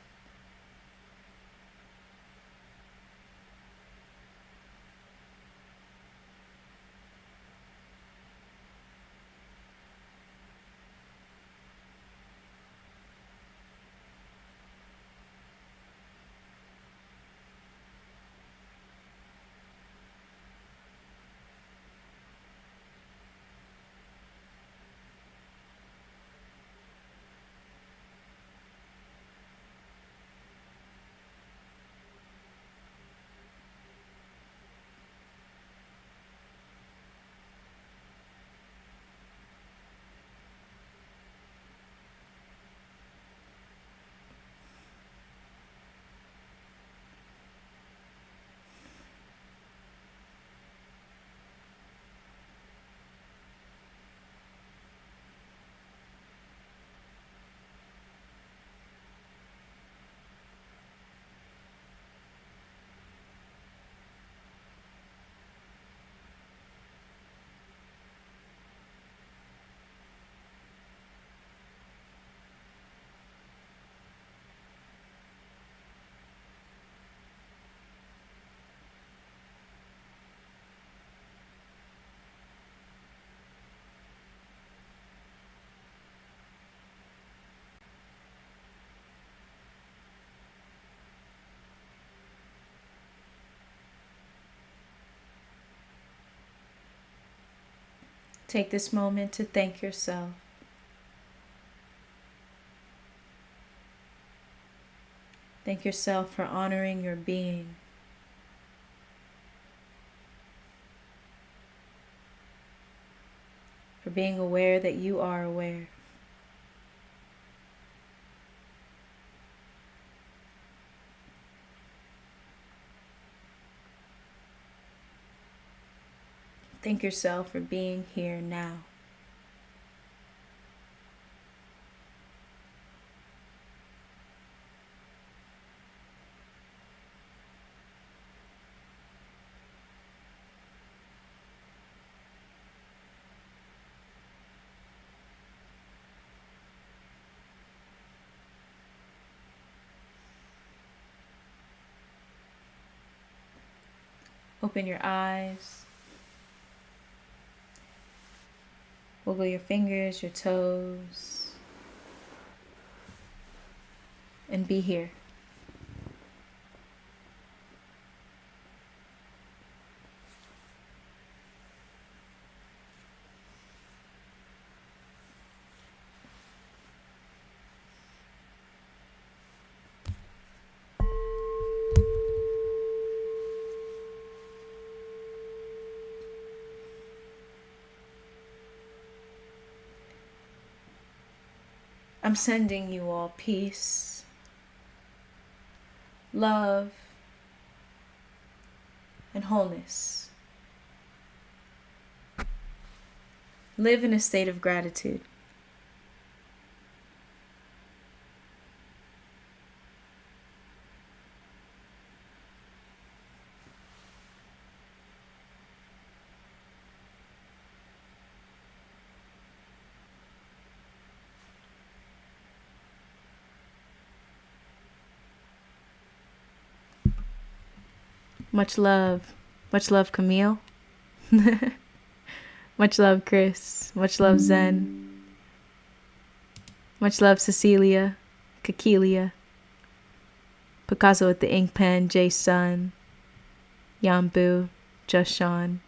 Take this moment to thank yourself. Thank yourself for honoring your being. For being aware that you are aware. Thank yourself for being here now. Open your eyes. Wiggle your fingers, your toes. and be here. I'm sending you all peace, love, and wholeness. Live in a state of gratitude. Much love. Much love, Camille. Much love, Chris. Much love, Zen. Much love, Cecilia, Kakelia, Picasso with the ink pen, Jay Sun, Yambu, Just Sean,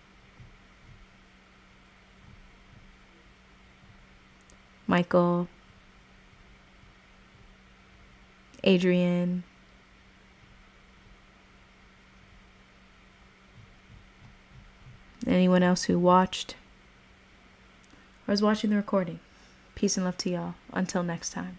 Michael, Adrian, anyone else who watched or is watching the recording. Peace and love to y'all. Until next time.